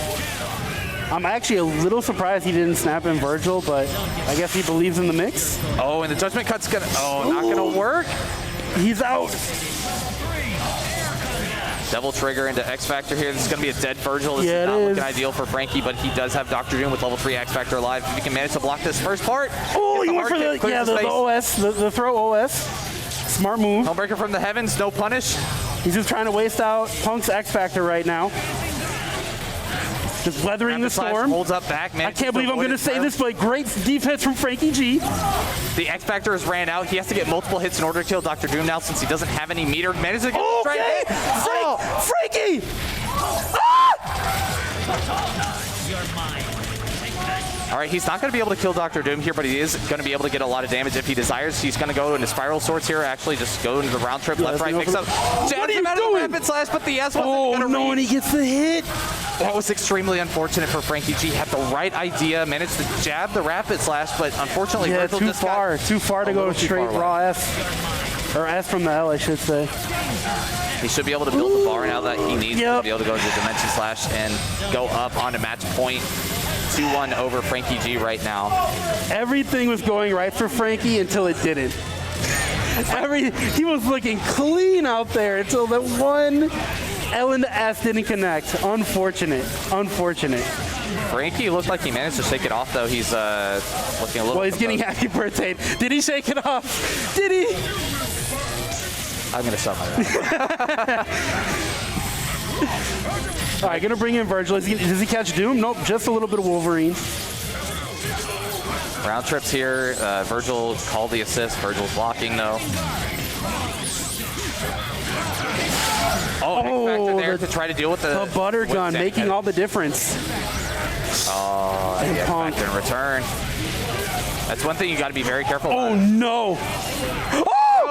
I'm actually a little surprised he didn't snap in Virgil, but I guess he believes in the mix. Oh, and the judgment cut's gonna, not gonna work. He's out. Devil trigger into X Factor here. This is gonna be a dead Virgil. This is not looking ideal for Frankie, but he does have Dr. Doom with level 3 X Factor alive. If he can manage to block this first part. Oh, he went for the OS, the throw OS. Smart move. Hellbreaker from the heavens, no punish. He's just trying to waste out Punk's X Factor right now. Just weathering the storm. Holds up back, man. I can't believe I'm going to say this, but great defense from Frankie G. The X Factor has ran out. He has to get multiple hits in order to kill Dr. Doom now since he doesn't have any meter. Manages to get okay. Frankie! All right, he's not going to be able to kill Dr. Doom here, but he is going to be able to get a lot of damage if he desires. He's going to go into spiral swords here, actually just go into the round trip, left, right, mix up. What are you doing? Rapid slash, but the S wasn't oh, no, and he gets the hit. That was extremely unfortunate for Frankie G. Had the right idea, managed to jab the rapid slash, but unfortunately, yeah, Virgil too far to go straight raw S. Or S from the L, I should say. He should be able to build the bar now that he needs to be able to go to the Dimension Slash and go up onto match point. 2-1 over Frankie G right now. Everything was going right for Frankie until it didn't. He was looking clean out there until that one L and S didn't connect. Unfortunate. Frankie looked like he managed to shake it off, though. He's looking a little... Well, he's getting happy birthday. Did he shake it off? Did he? I'm going to stop my round. All right, gonna bring in Virgil. Does he catch Doom? Nope, just a little bit of Wolverine. Round trips here. Virgil called the assist. Virgil's blocking, though. Oh, there to try to deal with the butter gun, making all the difference. Oh, and Punk in return. That's one thing you got to be very careful about. Oh, no.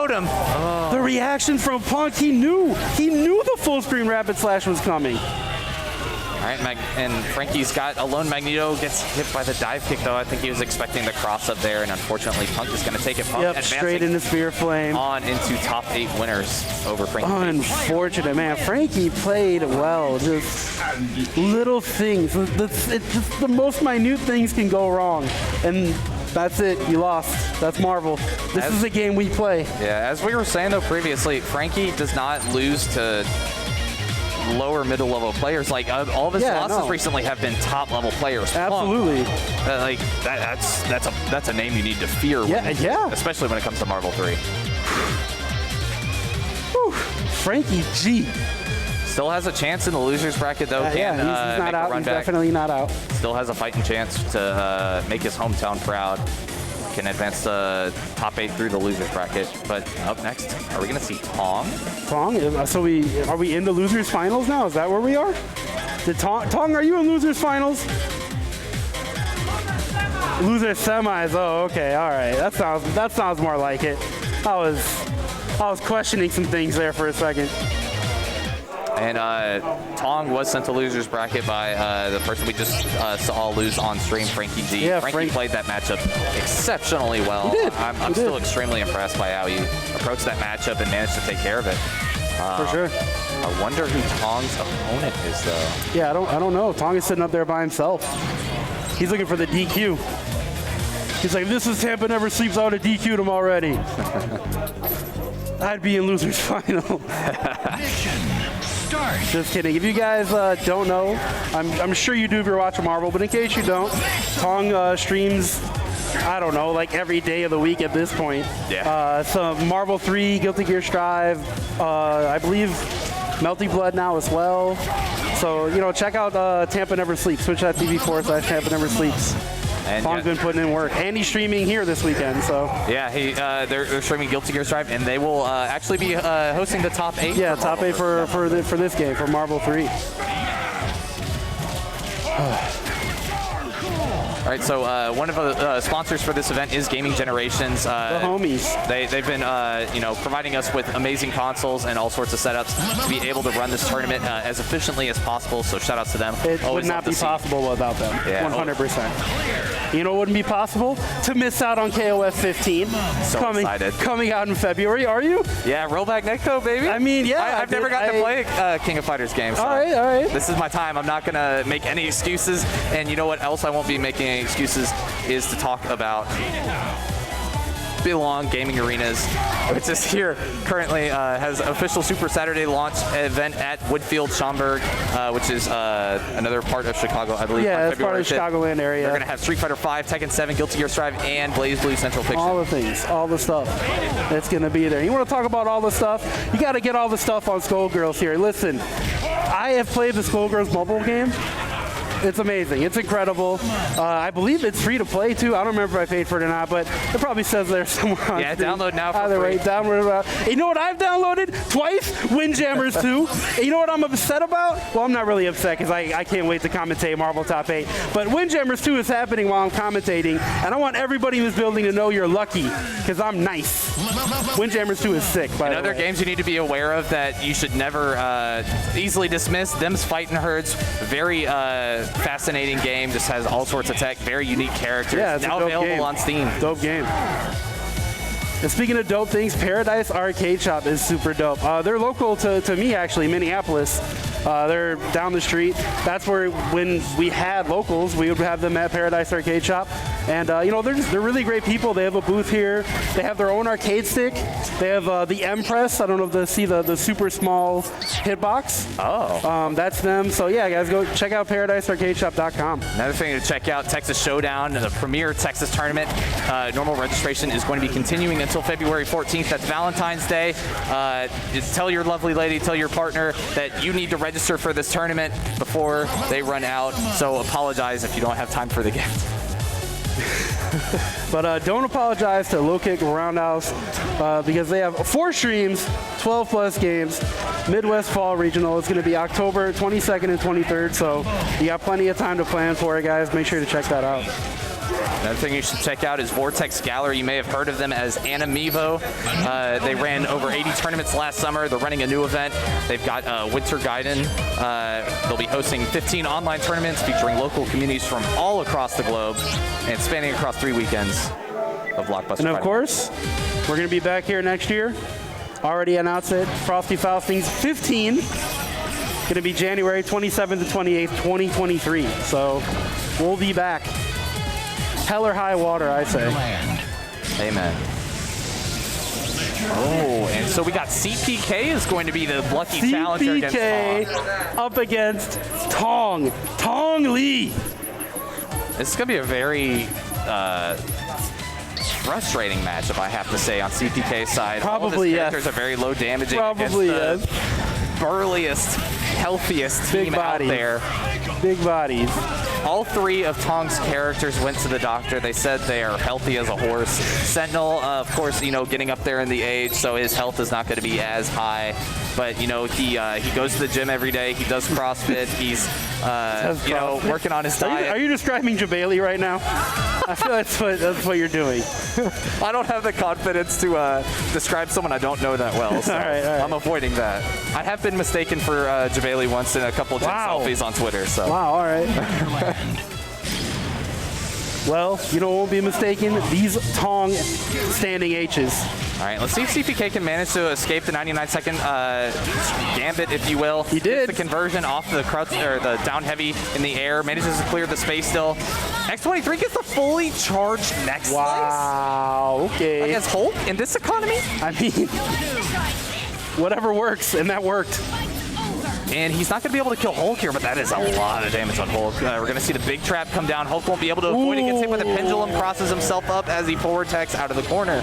Him. Oh. The reaction from Punk, he knew the full screen rapid slash was coming. All right, and Frankie's got a lone Magneto, gets hit by the dive kick, though. I think he was expecting the cross up there, and unfortunately, Punk is going to take it. Punk straight into Spear Flame. On into top 8 winners over Frankie. Unfortunate, man. Frankie played well. Just little things. It's just the most minute things can go wrong. And that's it. You lost. That's Marvel. This is a game we play. Yeah, as we were saying, though, previously, Frankie does not lose to lower middle level players. Like all of his losses recently have been top level players. Absolutely. Like that's a name you need to fear. Especially when it comes to Marvel 3. Whew. Frankie G. Still has a chance in the losers bracket, though. He's not out. He's definitely not out. Still has a fighting chance to make his hometown proud. Can advance the top 8 through the losers bracket. But up next, are we going to see Tong? Tong? So are we in the losers finals now? Is that where we are? Tong, are you in losers finals? Losers semis. Oh, okay. All right. That sounds more like it. I was questioning some things there for a second. And Tong was sent to losers bracket by the person we just saw lose on stream, Frankie G. Yeah, Frankie played that matchup exceptionally well. He did. I'm still extremely impressed by how he approached that matchup and managed to take care of it. For sure. I wonder who Tong's opponent is, though. Yeah, I don't know. Tong is sitting up there by himself. He's looking for the DQ. He's like, this is Tampa never sleeps. I would have DQ'd him already. I'd be in losers final. Just kidding. If you guys don't know, I'm sure you do if you're watching Marvel, but in case you don't, Tong streams, I don't know, like every day of the week at this point. Yeah. So Marvel 3, Guilty Gear Strive, I believe Melty Blood now as well. So, check out Tampa Never Sleeps. Twitch.tv/Tampa Never Sleeps. And Tong's been putting in work, and he's streaming here this weekend. So yeah, they're streaming Guilty Gear Strive, and they will actually be hosting the top 8. Yeah, top 8 for this game for Marvel 3. All right, so one of the sponsors for this event is Gaming Generations. The homies. They've been providing us with amazing consoles and all sorts of setups to be able to run this tournament as efficiently as possible. So shout outs to them. It would not be possible without them. Yeah, 100%. You know what wouldn't be possible? To miss out on KOF 15. So excited. Coming out in February, are you? Yeah, rollback netcode, baby. I mean, yeah. I've never gotten to play a King of Fighters game. So all right. This is my time. I'm not going to make any excuses. And you know what else I won't be making any excuses is to talk about Belong Gaming Arenas, which is here currently, has official Super Saturday launch event at Woodfield, Schaumburg, which is another part of Chicago, I believe. Yeah, it's part of the Chicagoland area. They're going to have Street Fighter V, Tekken 7, Guilty Gear Strive, and Blaze Blue Central Fiction. All the things, all the stuff that's going to be there. You want to talk about all the stuff? You got to get all the stuff on Skullgirls here. Listen, I have played the Skullgirls mobile game. It's amazing. It's incredible. I believe it's free to play too. I don't remember if I paid for it or not, but it probably says there somewhere on Yeah, Steam. download now for Either free. way, download. You know what I've downloaded twice? Windjammers 2. You know what I'm upset about? Well, I'm not really upset because I can't wait to commentate Marvel Top 8. But Windjammers 2 is happening while I'm commentating, and I want everybody who's building to know you're lucky because I'm nice. Windjammers 2 is sick, by the way. Other games you need to be aware of that you should never easily dismiss. Them's Fightin' Herds, very fascinating game. Just has all sorts of tech, very unique characters. Yeah, it's now a dope available game. on Steam. Dope game. And speaking of dope things, Paradise Arcade Shop is super dope. They're local to me, actually, Minneapolis. They're down the street. That's where, when we had locals, we would have them at Paradise Arcade Shop. And you know, they're really great people. They have a booth here. They have their own arcade stick. They have the Empress. I don't know if you see the super small hitbox. Oh. That's them. So yeah, guys, go check out ParadiseArcadeShop.com. Another thing to check out, Texas Showdown, the premier Texas tournament. Normal registration is going to be continuing until February 14th. That's Valentine's Day. Just tell your lovely lady, tell your partner that you need to register for this tournament before they run out. So apologize if you don't have time for the gift. But don't apologize to Low Kick Roundhouse because they have 4 streams, 12 plus games. Midwest Fall Regional is going to be October 22nd and 23rd, so you got plenty of time to plan for it, guys. Make sure to check that out. Another thing you should check out is Vortex Gallery. You may have heard of them as Animivo. They ran over 80 tournaments last summer. They're running a new event. They've got Winter Gaiden. They'll be hosting 15 online tournaments featuring local communities from all across the globe and spanning across 3 weekends of Blockbuster. And of course, we're going to be back here next year. Already announced it. Frosty Faustings 15. Going to be January 27th to 28th, 2023. So we'll be back. Hell or high water, I say. Amen. Oh, and so we got CPK is going to be the lucky challenger against CPK up against Tong. Tong Lee. This is going to be a very frustrating match, if I have to say, on CPK's side. Probably, all of his yes. characters are very low damaging Probably, against the burliest, healthiest Big team out bodies. there. Big bodies. All 3 of Tong's characters went to the doctor. They said they are healthy as a horse. Sentinel, of course, you know, getting up there in the age, so his health is not going to be as high. But you know, he goes to the gym every day. He does CrossFit. He's you know, working on his diet. Are you describing Jabali right now? I feel that's what you're doing. I don't have the confidence to describe someone I don't know that well, so all right. I'm avoiding that. I have been mistaken for Jabali once in a couple of gym selfies on Twitter. So. Wow, all right. Well, you know what won't be mistaken? These Tong standing H's. All right, let's see if CPK can manage to escape the 99-second gambit, if you will. He did. Gets the conversion off the crouch or the down heavy in the air. Manages to clear the space still. X23 gets the fully charged next slice. Wow. Okay. Against Hulk in this economy. I mean, whatever works, and that worked. And he's not going to be able to kill Hulk here, but that is a lot of damage on Hulk. We're going to see the big trap come down. Hulk won't be able to avoid it. Gets hit with a pendulum, crosses himself up as he forward techs out of the corner.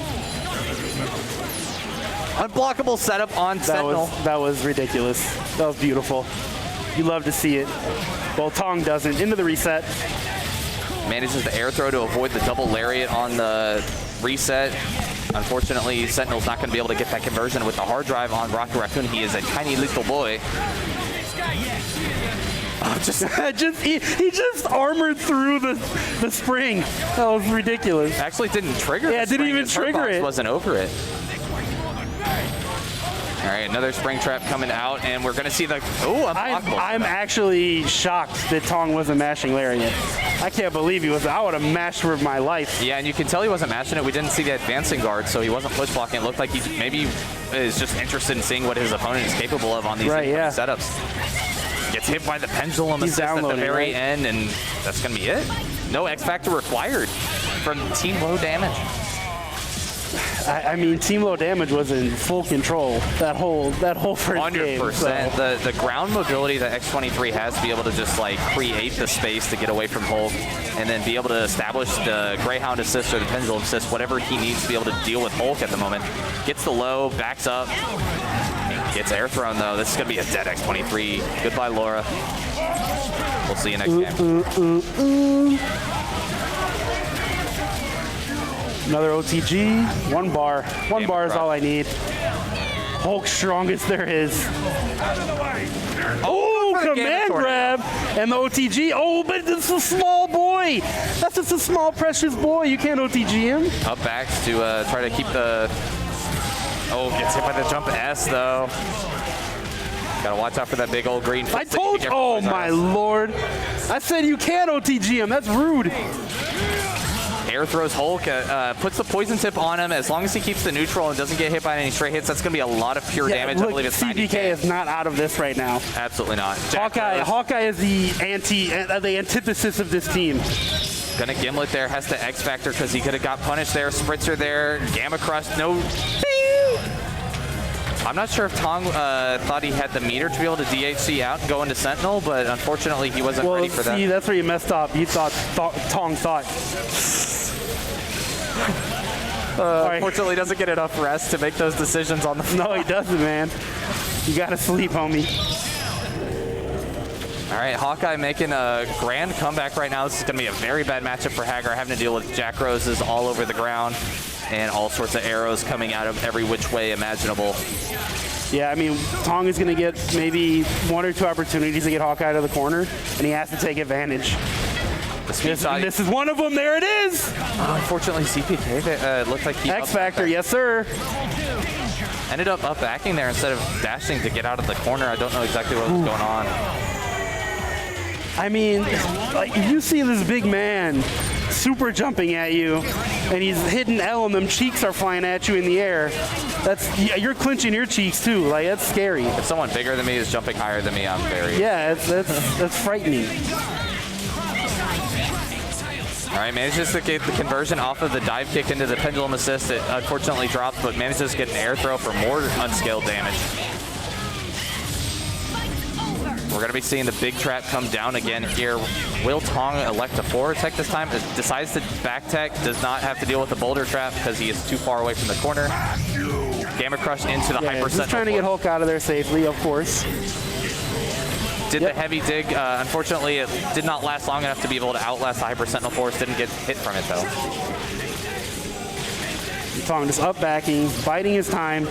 Unblockable setup on Sentinel. That was ridiculous. That was beautiful. You love to see it. Well, Tong doesn't. Into the reset. Manages the air throw to avoid the double lariat on the reset. Unfortunately, Sentinel's not going to be able to get that conversion with the hard drive on Rocket Raccoon. He is a tiny little boy. Oh, he just armored through the spring. That was ridiculous. Actually didn't trigger. Yeah, the didn't spring. even His trigger hurt box it. Wasn't over it. All right, another spring trap coming out, and we're going to see the I'm actually shocked that Tong wasn't mashing Lariat. I can't believe he was. I would have mashed for my life. Yeah, and you can tell he wasn't mashing it. We didn't see the advancing guard, so he wasn't push blocking. It looked like he maybe is just interested in seeing what his opponent is capable of on these setups. Gets hit by the pendulum assist at the very end, and that's going to be it. No X Factor required from Team Low Damage. I mean, team low damage was in full control that whole first game. 100%. So. The ground mobility that X23 has to be able to just like create the space to get away from Hulk, and then be able to establish the Greyhound assist or the Pendulum assist, whatever he needs to be able to deal with Hulk at the moment. Gets the low, backs up, gets air thrown though. This is gonna be a dead X23. Goodbye, Laura. We'll see you next game. Another OTG, 1 bar. One bar is all I need. Hulk strongest there is. Oh, command grab and the OTG. Oh, but it's a small boy. That's just a small, precious boy. You can't OTG him. Up backs to try to keep the... Oh, gets hit by the jump S though. Gotta watch out for that big old green. I told you. Oh my lord. I said you can't OTG him. That's rude. Air throws Hulk, puts the poison tip on him. As long as he keeps the neutral and doesn't get hit by any straight hits, that's going to be a lot of pure damage. Look, I believe it's CPK 90K. is not out of this right now. Absolutely not. Hawkeye is the antithesis of this team. Gonna Gimlet there, has to X Factor because he could have got punished there. Spritzer there, Gamma Crush, no. I'm not sure if Tong thought he had the meter to be able to DHC out and go into Sentinel, but unfortunately he wasn't ready for that. See, that's where you messed up. You thought Tong thought. Unfortunately, doesn't get enough rest to make those decisions on the fly. No, he doesn't, man. You gotta sleep, homie. All right, Hawkeye making a grand comeback right now. This is gonna be a very bad matchup for Hagar, having to deal with Jack Roses all over the ground and all sorts of arrows coming out of every which way imaginable. Yeah, I mean, Tong is gonna get maybe 1 or 2 opportunities to get Hawkeye to the corner, and he has to take advantage. This is one of them. There it is. Unfortunately, CPK looked like he X Factor, yes sir. Ended up backing there instead of dashing to get out of the corner. I don't know exactly what was going on. I mean, like, you see this big man super jumping at you, and he's hitting L, and them cheeks are flying at you in the air. You're clenching your cheeks too. Like, that's scary. If someone bigger than me is jumping higher than me, I'm very. Yeah, that's frightening. All right, manages to get the conversion off of the dive kick into the pendulum assist. It unfortunately drops, but manages to get an air throw for more unscaled damage. We're going to be seeing the big trap come down again here. Will Tong elect to forward tech this time? Decides to back tech, does not have to deal with the boulder trap because he is too far away from the corner. Gamma Crush into the Hyper Sentinel. He's trying to get Hulk out of there safely, of course. Did the heavy dig. Unfortunately, it did not last long enough to be able to outlast the Hyper Sentinel Force. Didn't get hit from it, though. Tong just up backing, biding his time,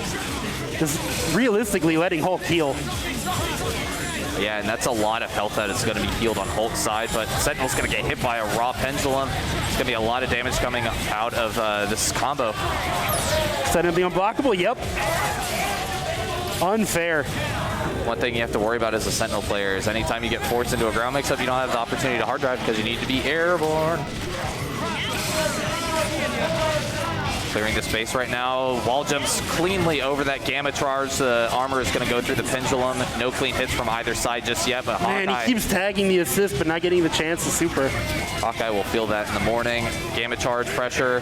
just realistically letting Hulk heal. Yeah, and that's a lot of health that is going to be healed on Hulk's side, but Sentinel's going to get hit by a raw pendulum. It's going to be a lot of damage coming out of this combo. Sentinel be unblockable? Yep. Unfair. One thing you have to worry about as a Sentinel player is anytime you get forced into a ground mix-up, you don't have the opportunity to hard drive because you need to be airborne. Clearing the space right now. Wall jumps cleanly over that Gamma charge. The armor is going to go through the pendulum. No clean hits from either side just yet, but Hawkeye... Man, he keeps tagging the assist, but not getting the chance to super. Hawkeye will feel that in the morning. Gamma charge pressure.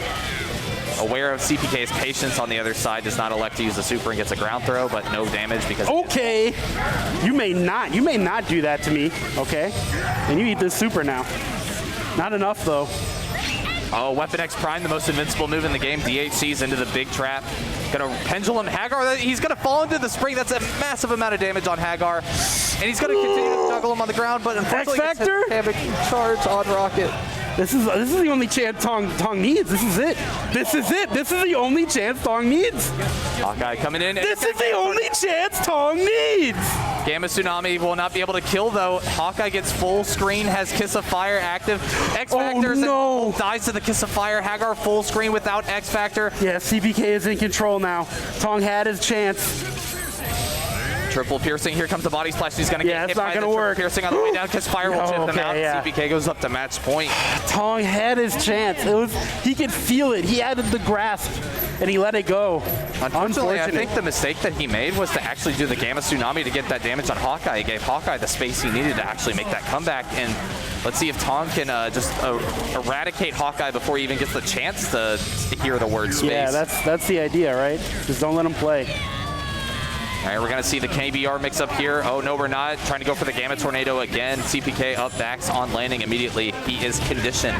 Aware of CPK's patience on the other side, does not elect to use the super and gets a ground throw, but no damage because... Okay, you may not do that to me, okay? And you eat this super now. Not enough, though. Oh, Weapon X Prime, the most invincible move in the game. DHC's into the big trap. Gonna pendulum Hagar. He's gonna fall into the spring. That's a massive amount of damage on Hagar. And he's gonna continue to juggle him on the ground, but unfortunately X Factor? Havoc charge on Rocket. This is the only chance Tong needs. This is it. This is it. This is the only chance Tong needs. Hawkeye coming in. This is the only chance Tong needs. Gamma Tsunami will not be able to kill, though. Hawkeye gets full screen, has Kiss of Fire active. X Factor dies to the Kiss of Fire. Hagar full screen without X Factor. Yeah, CPK is in control now. Tong had his chance. Triple piercing. Here comes the body splash. He's going to get hit by the triple piercing on the way down because Fire will chip them out. CPK goes up to match point. Tong had his chance. He could feel it. He had the grasp, and he let it go. Unfortunately, I think the mistake that he made was to actually do the Gamma Tsunami to get that damage on Hawkeye. He gave Hawkeye the space he needed to actually make that comeback. And let's see if Tong can just eradicate Hawkeye before he even gets the chance to hear the word space. Yeah, that's the idea, right? Just don't let him play. All right, we're going to see the KBR mix up here. Oh, no, we're not. Trying to go for the Gamma Tornado again. CPK up backs on landing immediately. He is conditioned.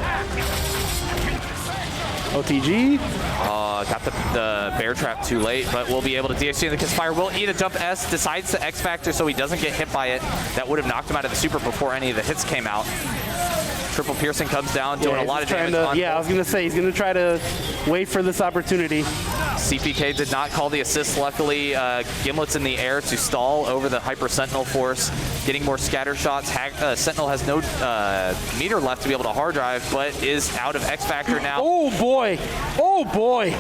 OTG. Got the bear trap too late, but we'll be able to DHC because Fire will eat a jump S, decides to X Factor so he doesn't get hit by it. That would have knocked him out of the super before any of the hits came out. Triple piercing comes down, doing a lot of damage. I was going to say, he's going to try to wait for this opportunity. CPK did not call the assist. Luckily, Gimlet's in the air to stall over the Hyper Sentinel force, getting more scatter shots. Sentinel has no meter left to be able to hard drive, but is out of X Factor now. Oh boy! Oh boy!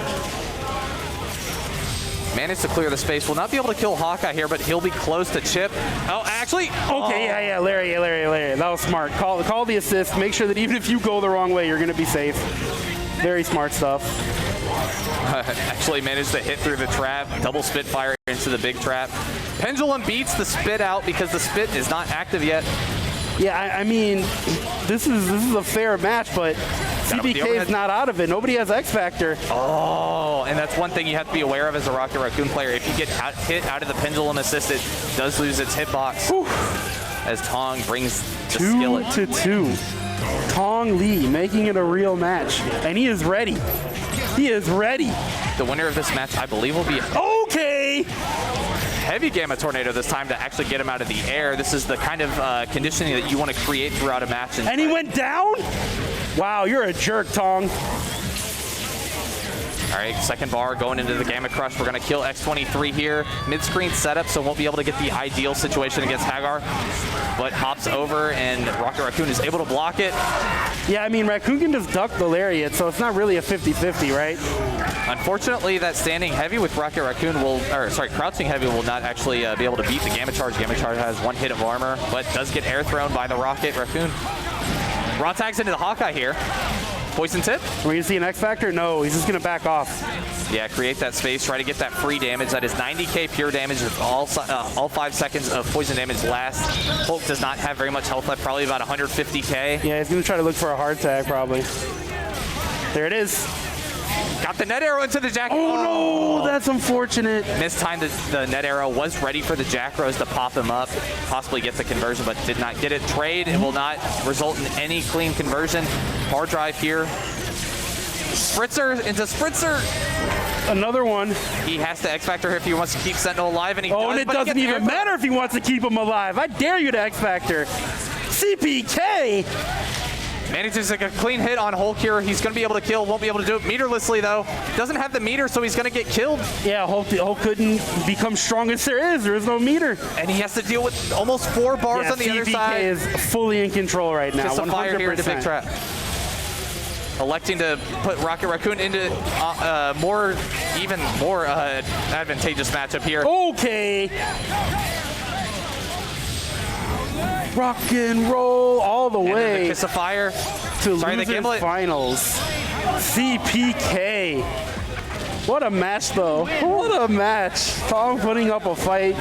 Managed to clear the space. Will not be able to kill Hawkeye here, but he'll be close to chip. Oh, actually. Okay, yeah, Larry. That was smart. Call the assist. Make sure that even if you go the wrong way, you're going to be safe. Very smart stuff. Actually managed to hit through the trap. Double Spitfire into the big trap. Pendulum beats the spit out because the spit is not active yet. Yeah, I mean, this is a fair match, but CPK is not out of it. Nobody has X Factor. Oh, and that's one thing you have to be aware of as a Rocket Raccoon player. If you get hit out of the pendulum assist, it does lose its hitbox. Whew. As Tong brings the skillet. 2-2. Tong Lee making it a real match, and he is ready. He is ready. The winner of this match, I believe, will be okay. Heavy Gamma Tornado this time to actually get him out of the air. This is the kind of conditioning that you want to create throughout a match. And he went down? Wow, you're a jerk, Tong. All right, second bar going into the Gamma Crush. We're going to kill X23 here. Mid-screen setup, so won't be able to get the ideal situation against Hagar. But hops over, and Rocket Raccoon is able to block it. Yeah, I mean, Raccoon can just duck the Lariat, so it's not really a 50-50, right? Unfortunately, that standing heavy with Rocket Raccoon crouching heavy will not actually be able to beat the Gamma Charge. Gamma Charge has one hit of armor, but does get air thrown by the Rocket Raccoon. Raw tags into the Hawkeye here. Poison tip. Are we going to see an X Factor? No, he's just going to back off. Yeah, create that space, try to get that free damage. That is 90k pure damage with all 5 seconds of poison damage last. Hulk does not have very much health left, probably about 150k. Yeah, he's going to try to look for a hard tag, probably. There it is. Got the net arrow into the Jack. Oh, no, that's unfortunate. Mistimed the net arrow, was ready for the Jack Rose to pop him up, possibly get the conversion, but did not get it. Trade, it will not result in any clean conversion. Hard drive here. Spritzer into Spritzer. Another one. He has to X Factor here if he wants to keep Sentinel alive, and he does. And it doesn't even matter if he wants to keep him alive. I dare you to X Factor. CPK. Manages a clean hit on Hulk here. He's going to be able to kill. Won't be able to do it meterlessly, though. Doesn't have the meter, so he's going to get killed. Yeah, Hulk couldn't become strong as there is. There is no meter. And he has to deal with almost 4 bars on the other side. CPK is fully in control right now. Just a 100%. fire here into Big Trap. Electing to put Rocket Raccoon into even more advantageous matchup here. Okay. Rock and roll all the way. The Kiss of Fire to losers finals. CPK. What a match, though. What a match. Tong putting up a fight.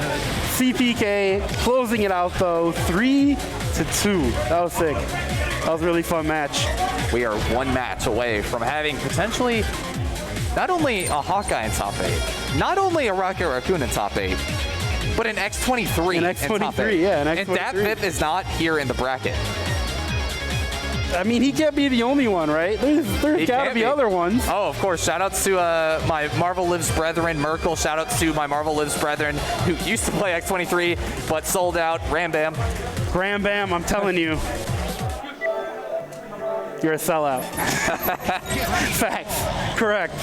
CPK closing it out, though. 3-2. That was sick. That was a really fun match. We are one match away from having potentially not only a Hawkeye in top 8, not only a Rocket Raccoon in top 8, but an X23 in top 8. Yeah, an X23. And that VIP is not here in the bracket. I mean, he can't be the only one, right? There's got to be other ones. Oh, of course. Shout-outs to my Marvel Lives brethren, Merkel. Shout-outs to my Marvel Lives brethren who used to play X23 but sold out. Ram Bam. Ram Bam, I'm telling you. You're a sellout. Facts. Correct.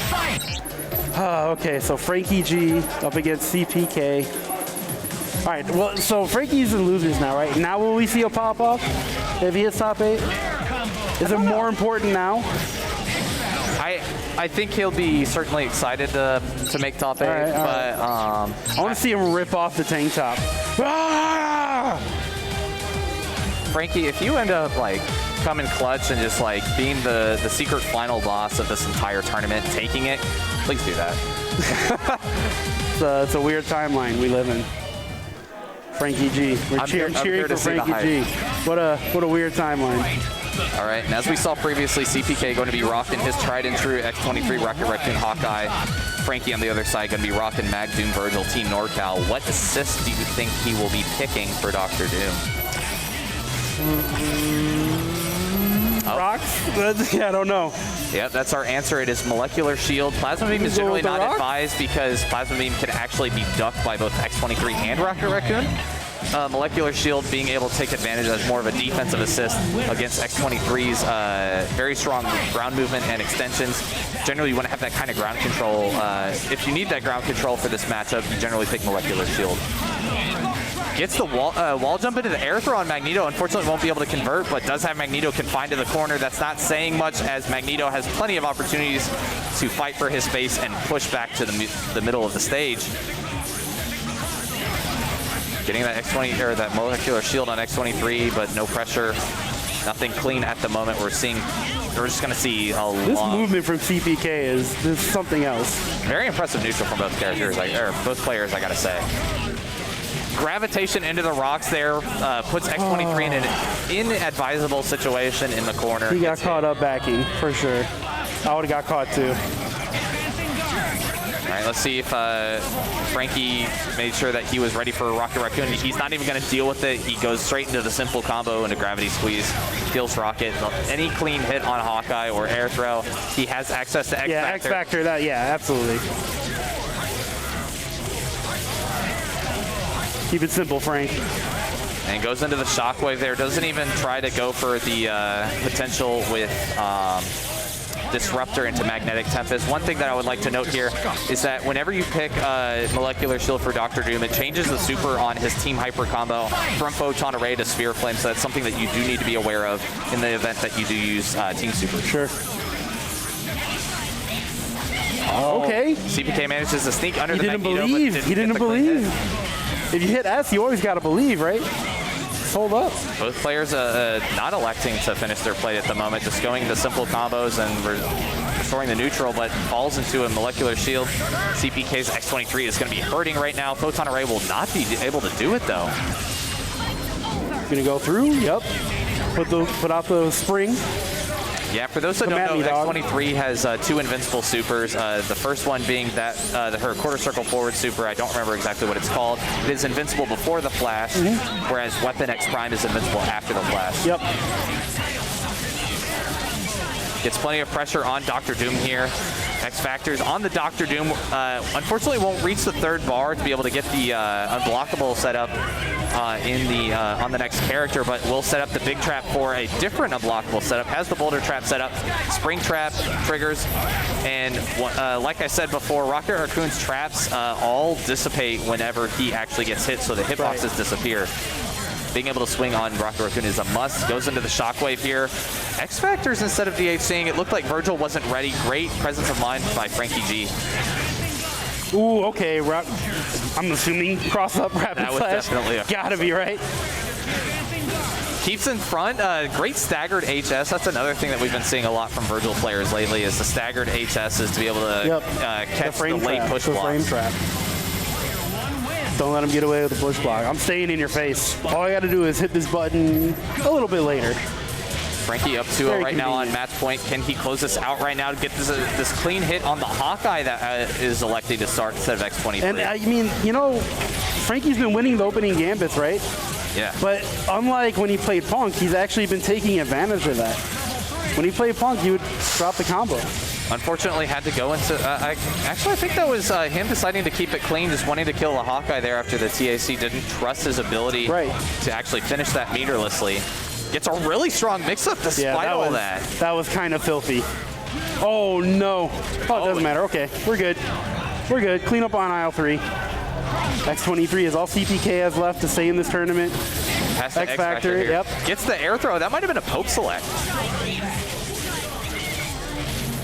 Okay, so Frankie G up against CPK. All right, well, so Frankie's in losers now, right? Now will we see a pop-off if he hits top 8? Is it more important now? I think he'll be certainly excited to make top 8, right, but I want to see him rip off the tank top. Ah! Frankie, if you end up like coming clutch and just like being the secret final boss of this entire tournament, taking it, please do that. It's a weird timeline we live in. Frankie G. We're cheering for Frankie G. What a weird timeline. All right, and as we saw previously, CPK going to be rocking his tried and true X23 Rocket Raccoon Hawkeye. Frankie on the other side going to be rocking Mag Doom Virgil Team NorCal. What assist do you think he will be picking for Dr. Doom? Rocks? Yeah, I don't know. Yep, that's our answer. It is Molecular Shield. Plasma Beam is generally not advised because Plasma Beam can actually be ducked by both X23 and Rocket Raccoon. Molecular Shield being able to take advantage as more of a defensive assist against X23's very strong ground movement and extensions. Generally, you want to have that kind of ground control. If you need that ground control for this matchup, you generally pick Molecular Shield. Gets the wall jump into the air throw on Magneto. Unfortunately, won't be able to convert, but does have Magneto confined to the corner. That's not saying much, as Magneto has plenty of opportunities to fight for his space and push back to the middle of the stage. Getting that X20 or that Molecular Shield on X23, but no pressure. Nothing clean at the moment. We're just going to see a This movement from CPK is something else. Very impressive neutral from both characters, or both players, I got to say. Gravitation into the rocks there puts X23 in an inadvisable situation in the corner. He got caught up backing, for sure. I would have got caught too. All right, let's see if Frankie made sure that he was ready for Rocket Raccoon. He's not even going to deal with it. He goes straight into the simple combo into Gravity Squeeze. Kills Rocket. Any clean hit on Hawkeye or air throw, he has access to X-Factor. Yeah, X-Factor, yeah, absolutely. Keep it simple, Frank. And goes into the shockwave there. Doesn't even try to go for the potential with Disruptor into Magnetic Tempest. One thing that I would like to note here is that whenever you pick Molecular Shield for Dr. Doom, it changes the super on his Team Hyper combo from Photon Array to Sphere Flame, so that's something that you do need to be aware of in the event that you do use Team Super. Sure. Okay. CPK manages to sneak under the Magneto, believe. but He didn't believe. If you hit S, you always got to believe, right? Hold up. Both players not electing to finish their play at the moment, just going into simple combos and restoring the neutral, but falls into a Molecular Shield. CPK's X23 is going to be hurting right now. Photon Array will not be able to do it, though. Gonna go through, yep. Put out the spring. Yeah, for those that don't know, X23 has two invincible supers. The first one being that her quarter circle forward super. I don't remember exactly what it's called. It is invincible before the flash, whereas Weapon X Prime is invincible after the flash. Yep. Gets plenty of pressure on Dr. Doom here. X-Factors on the Dr. Doom. Unfortunately, won't reach the third bar to be able to get the unblockable setup on the next character, but we'll set up the big trap for a different unblockable setup. Has the boulder trap set up, spring trap triggers, and like I said before, Rocket Raccoon's traps all dissipate whenever he actually gets hit, so the hitboxes disappear. Being able to swing on Rocket Raccoon is a must. Goes into the shockwave here. X-Factors instead of DHCing. It looked like Virgil wasn't ready. Great presence of mind by Frankie G. Ooh, okay. I'm assuming cross-up rapid That was slash. definitely a Gotta be right. Keeps in front. Great staggered HS. That's another thing that we've been seeing a lot from Virgil players lately is the staggered HSs to be able to catch the late push blocks. Frame trap. Don't let him get away with the push block. I'm staying in your face. All I got to do is hit this button a little bit later. Frankie up 2-0 right now on match point. Can he close this out right now to get this clean hit on the Hawkeye that is electing to start instead of X23? And I mean, you know, Frankie's been winning the opening gambits, right? Yeah. But unlike when he played Punk, he's actually been taking advantage of that. When he played Punk, he would drop the combo. Unfortunately, had to go into... actually, I think that was him deciding to keep it clean, just wanting to kill the Hawkeye there after the TAC didn't trust his ability to actually finish that meterlessly. Gets a really strong mix-up despite all that. That was kind of filthy. Oh, no. Oh, it doesn't matter. Okay, we're good. We're good. Clean up on aisle 3. X23 is all CPK has left to stay in this tournament. Past the X-Factor here. Yep. Gets the air throw. That might have been a poke select.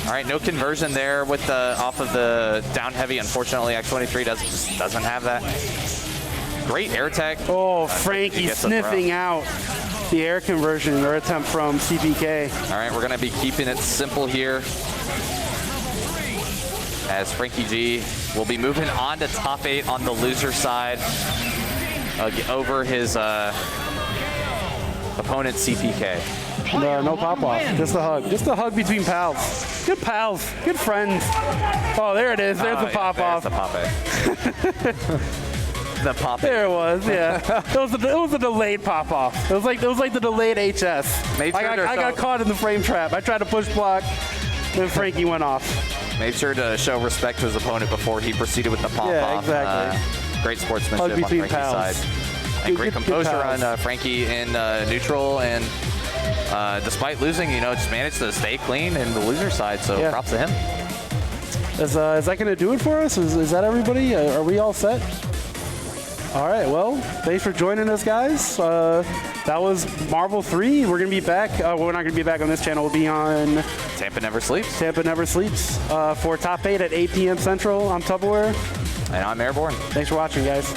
All right, no conversion there with the off of the down heavy. Unfortunately, X23 doesn't have that. Great air tech. Oh, Frankie sniffing out the air conversion or attempt from CPK. All right, we're going to be keeping it simple here, as Frankie G will be moving on to top 8 on the loser side over his opponent CPK. No pop-off, just a hug. Just a hug between pals. Good pals, good friends. Oh, there it is, there's the pop-off. There's the pop-off. The pop. There it was, yeah. it was a delayed pop-off. It was like the delayed HS. I got caught in the frame trap. I tried to push block, then Frankie went off. Made sure to show respect to his opponent before he proceeded with the pop-off. Yeah, exactly. Great sportsmanship on Frankie's side. And great composure on Frankie in neutral, and despite losing, just managed to stay clean in the loser side, so props to him. Is that going to do it for us? Is that everybody? Are we all set? All right, well, thanks for joining us, guys. That was Marvel 3. We're going to be back. We're not going to be back on this channel. We'll be on Tampa Never Sleeps. Tampa Never Sleeps for Top 8 at 8 p.m. Central. I'm Tupperware. And I'm Airborne. Thanks for watching, guys.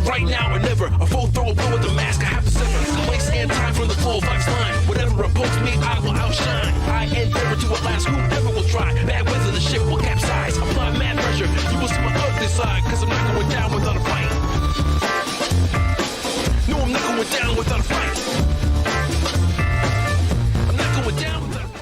Right now or never, a full throw blow with the mask, I have to sever. Place and time from the full vibes line. Whatever opposed me, I will outshine. I endeavor to outlast whoever will try. Bad weather, the ship will capsize. Apply mad pressure, you will see my ugly side, cause I'm not going down without a fight. No, I'm not going down without a fight. I'm not going down without a fight.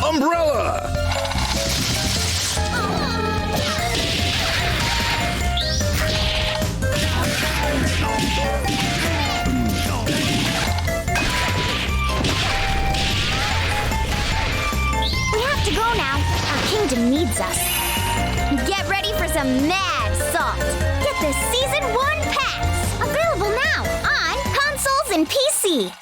Umbrella! We have to go now. Our kingdom needs us. Get ready for some mad salt. Get the Season 1 packs. Available now on consoles and PC.